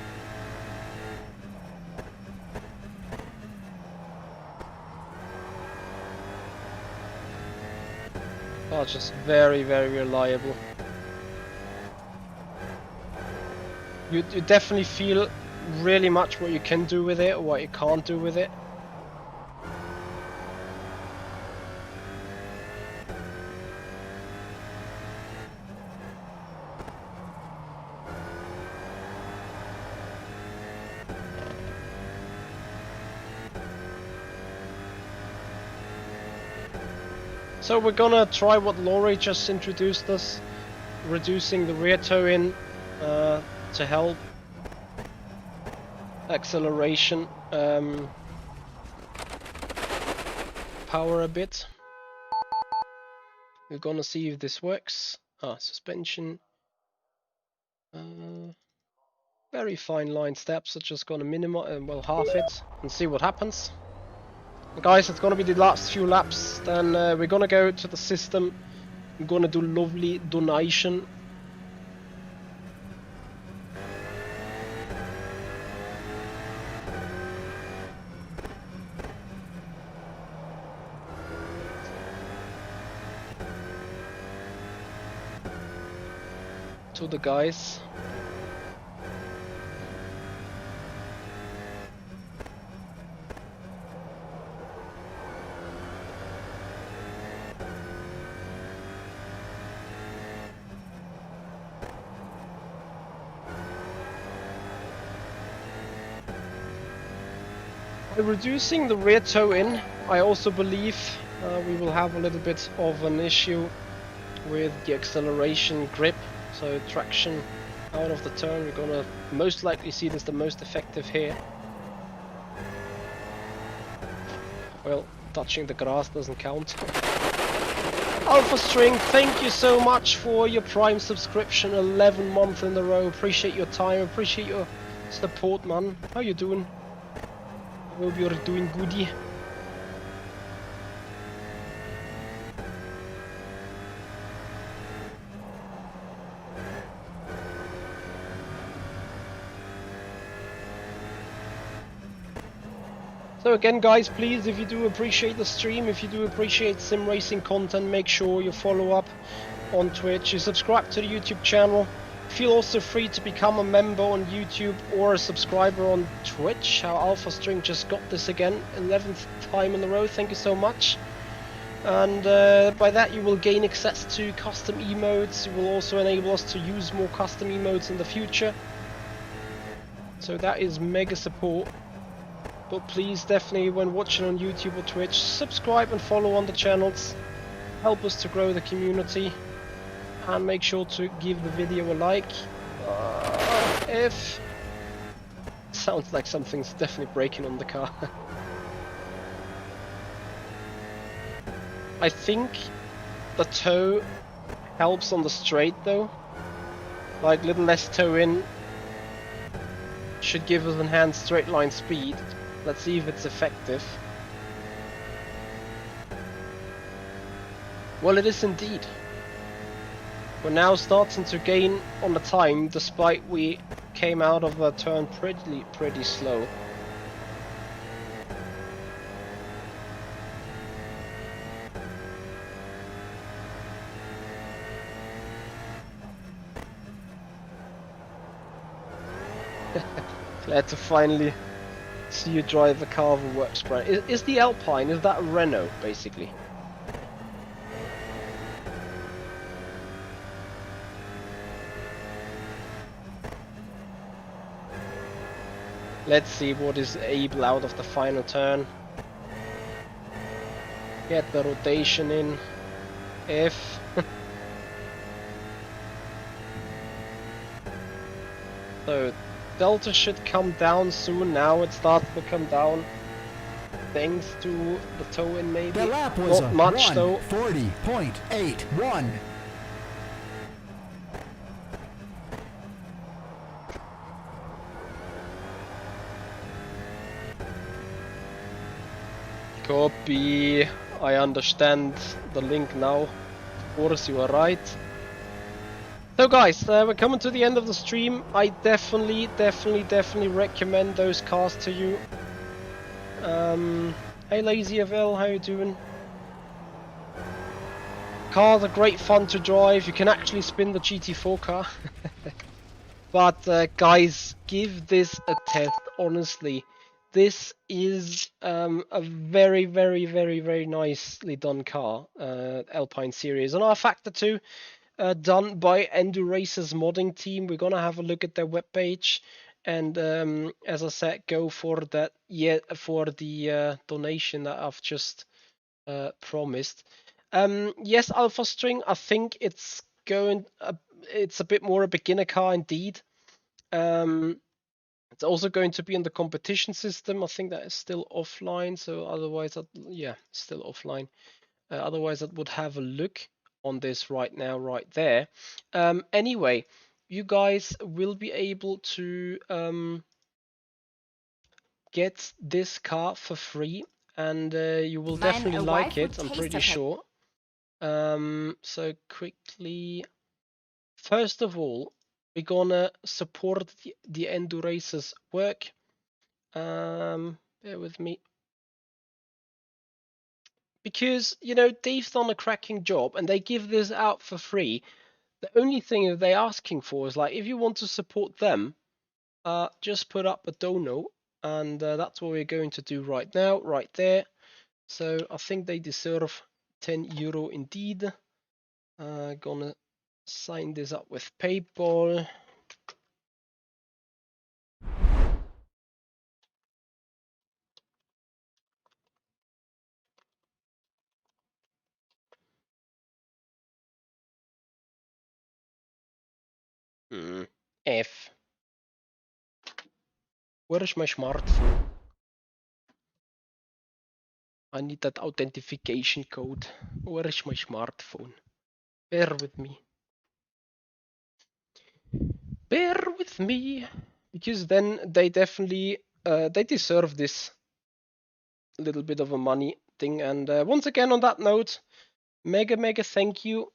[SPEAKER 1] Oh, just very reliable. You definitely feel really much what you can do with it or what you can't do with it. So we're gonna try what Laurie just introduced us, reducing the rear toe in to help acceleration power a bit. We're gonna see if this works. Suspension. Very fine line steps. I'm just gonna minimize, well, half it and see what happens. Guys, it's gonna be the last few laps, then we're gonna go to the system. I'm gonna do lovely donation. To the guys. By reducing the rear toe in, I also believe we will have a little bit of an issue with the acceleration grip, so traction out of the turn. We're gonna most likely see this the most effective here. Well, touching the grass doesn't count. Alpha String, thank you so much for your Prime subscription, 11 months in a row. Appreciate your time, appreciate your support, man. How you doing? I hope you're doing goody. So again, guys, please, if you do appreciate the stream, if you do appreciate sim racing content, make sure you follow up on Twitch, you subscribe to the YouTube channel. Feel also free to become a member on YouTube or a subscriber on Twitch. Our Alpha String just got this again, 11th time in a row. Thank you so much. And by that you will gain access to custom emotes. You will also enable us to use more custom emotes in the future. So that is mega support. But please, definitely, when watching on YouTube or Twitch, subscribe and follow on the channels. Help us to grow the community. And make sure to give the video a like. If... Sounds like something's definitely breaking on the car. I think the toe helps on the straight though. Like, little less toe in should give us enhanced straight line speed. Let's see if it's effective. Well, it is indeed. We're now starting to gain on the time, despite we came out of the turn pretty slow. Glad to finally see you drive a car of a works brand. Is the Alpine, is that Renault, basically? Let's see what is able out of the final turn. Get the rotation in. If... So, Delta should come down soon. Now it starts to come down. Thanks to the toe in, maybe.
[SPEAKER 2] The lap was
[SPEAKER 1] not much though.
[SPEAKER 2] 40.81.
[SPEAKER 1] Copy. I understand the link now. Of course, you are right. So guys, we're coming to the end of the stream. I definitely recommend those cars to you. Hey Lazy FL, how you doing? Cars are great fun to drive. You can actually spin the GT4 car. But guys, give this a test, honestly. This is a very nicely done car, Alpine series. On rFactor 2. Done by Enduracers modding team. We're gonna have a look at their webpage, and as I said, go for that. Yeah, for the donation that I've just promised. Yes, Alpha String. I think it's going. It's a bit more a beginner car indeed. It's also going to be in the competition system. I think that is still offline. So otherwise, yeah, still offline. Otherwise, I would have a look on this right now, right there. Anyway, you guys will be able to get this car for free, and you will definitely like it, I'm pretty sure. So quickly, first of all, we're gonna support the Enduracers work. Bear with me. Because, you know, they've done a cracking job and they give this out for free. The only thing they're asking for is, like, if you want to support them, just put up a dono, and that's what we're going to do right now, right there. So I think they deserve €10 indeed. Gonna sign this up with PayPal. F. Where is my smartphone? I need that authentication code. Where is my smartphone? Bear with me. Bear with me. Because then they definitely they deserve this little bit of a money thing. And once again, on that note, mega thank you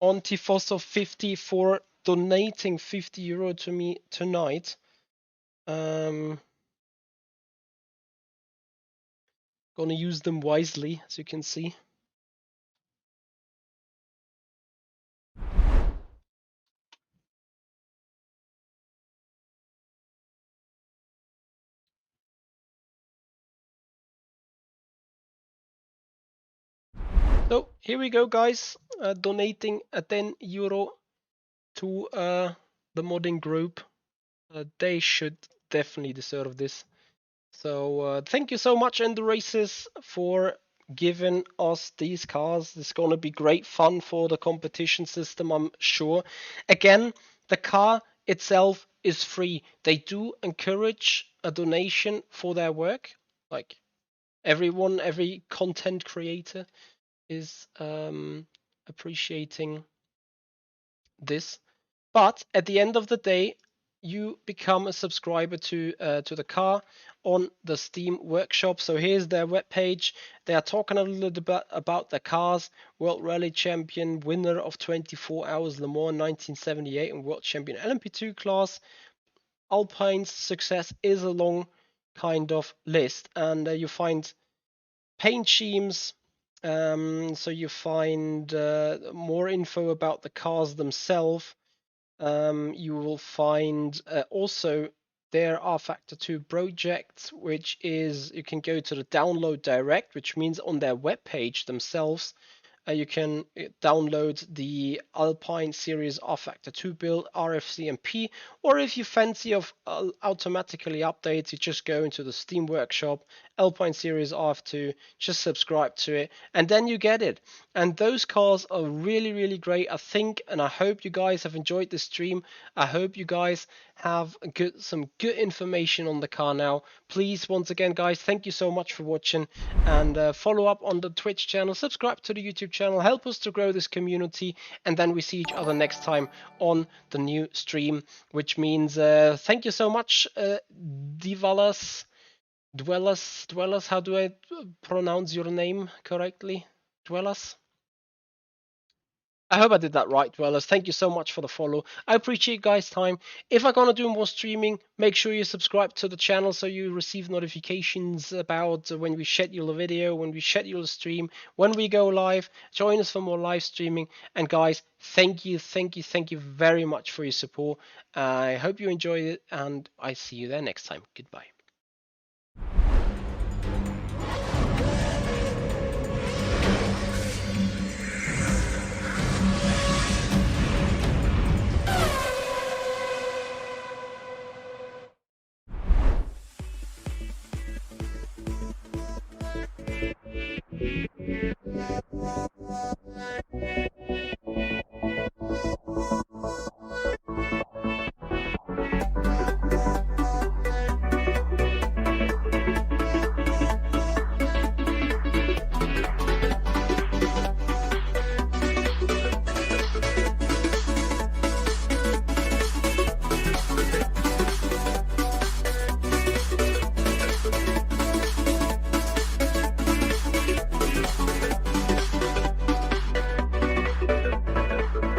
[SPEAKER 1] on Tifoso50 for donating €50 to me tonight. Gonna use them wisely, as you can see. So here we go, guys. Donating a €10 to the modding group. They should definitely deserve this. So thank you so much, Ender Races, for giving us these cars. It's going to be great fun for the competition system, I'm sure. Again, the car itself is free. They do encourage a donation for their work. Like everyone, every content creator is appreciating this. But at the end of the day, you become a subscriber to the car on the Steam Workshop. So here's their webpage. They are talking a little bit about the cars. World Rally Champion, winner of 24 Hours Le Mans 1978, and World Champion LMP2 class. Alpine's success is a long kind of list, and you find paint schemes. So you find more info about the cars themselves. You will find also there are Factor 2 projects, which is you can go to the download direct, which means on their webpage themselves you can download the Alpine Series rFactor 2 build, RFCMP, or if you fancy of automatically updates, you just go into the Steam Workshop, Alpine Series RF2, just subscribe to it, and then you get it. And those cars are really, really great, I think, and I hope you guys have enjoyed this stream. I hope you guys have some good information on the car now. Please, once again, guys, thank you so much for watching, and follow up on the Twitch channel, subscribe to the YouTube channel, help us to grow this community, and then we see each other next time on the new stream, which means thank you so much, Divalas, Dwellers, how do I pronounce your name correctly? Dwellers? I hope I did that right, Dwellers. Thank you so much for the follow. I appreciate you guys' time. If I'm gonna do more streaming, make sure you subscribe to the channel so you receive notifications about when we schedule a video, when we schedule a stream, when we go live. Join us for more live streaming. And guys, thank you very much for your support. I hope you enjoyed it, and I see you there next time. Goodbye.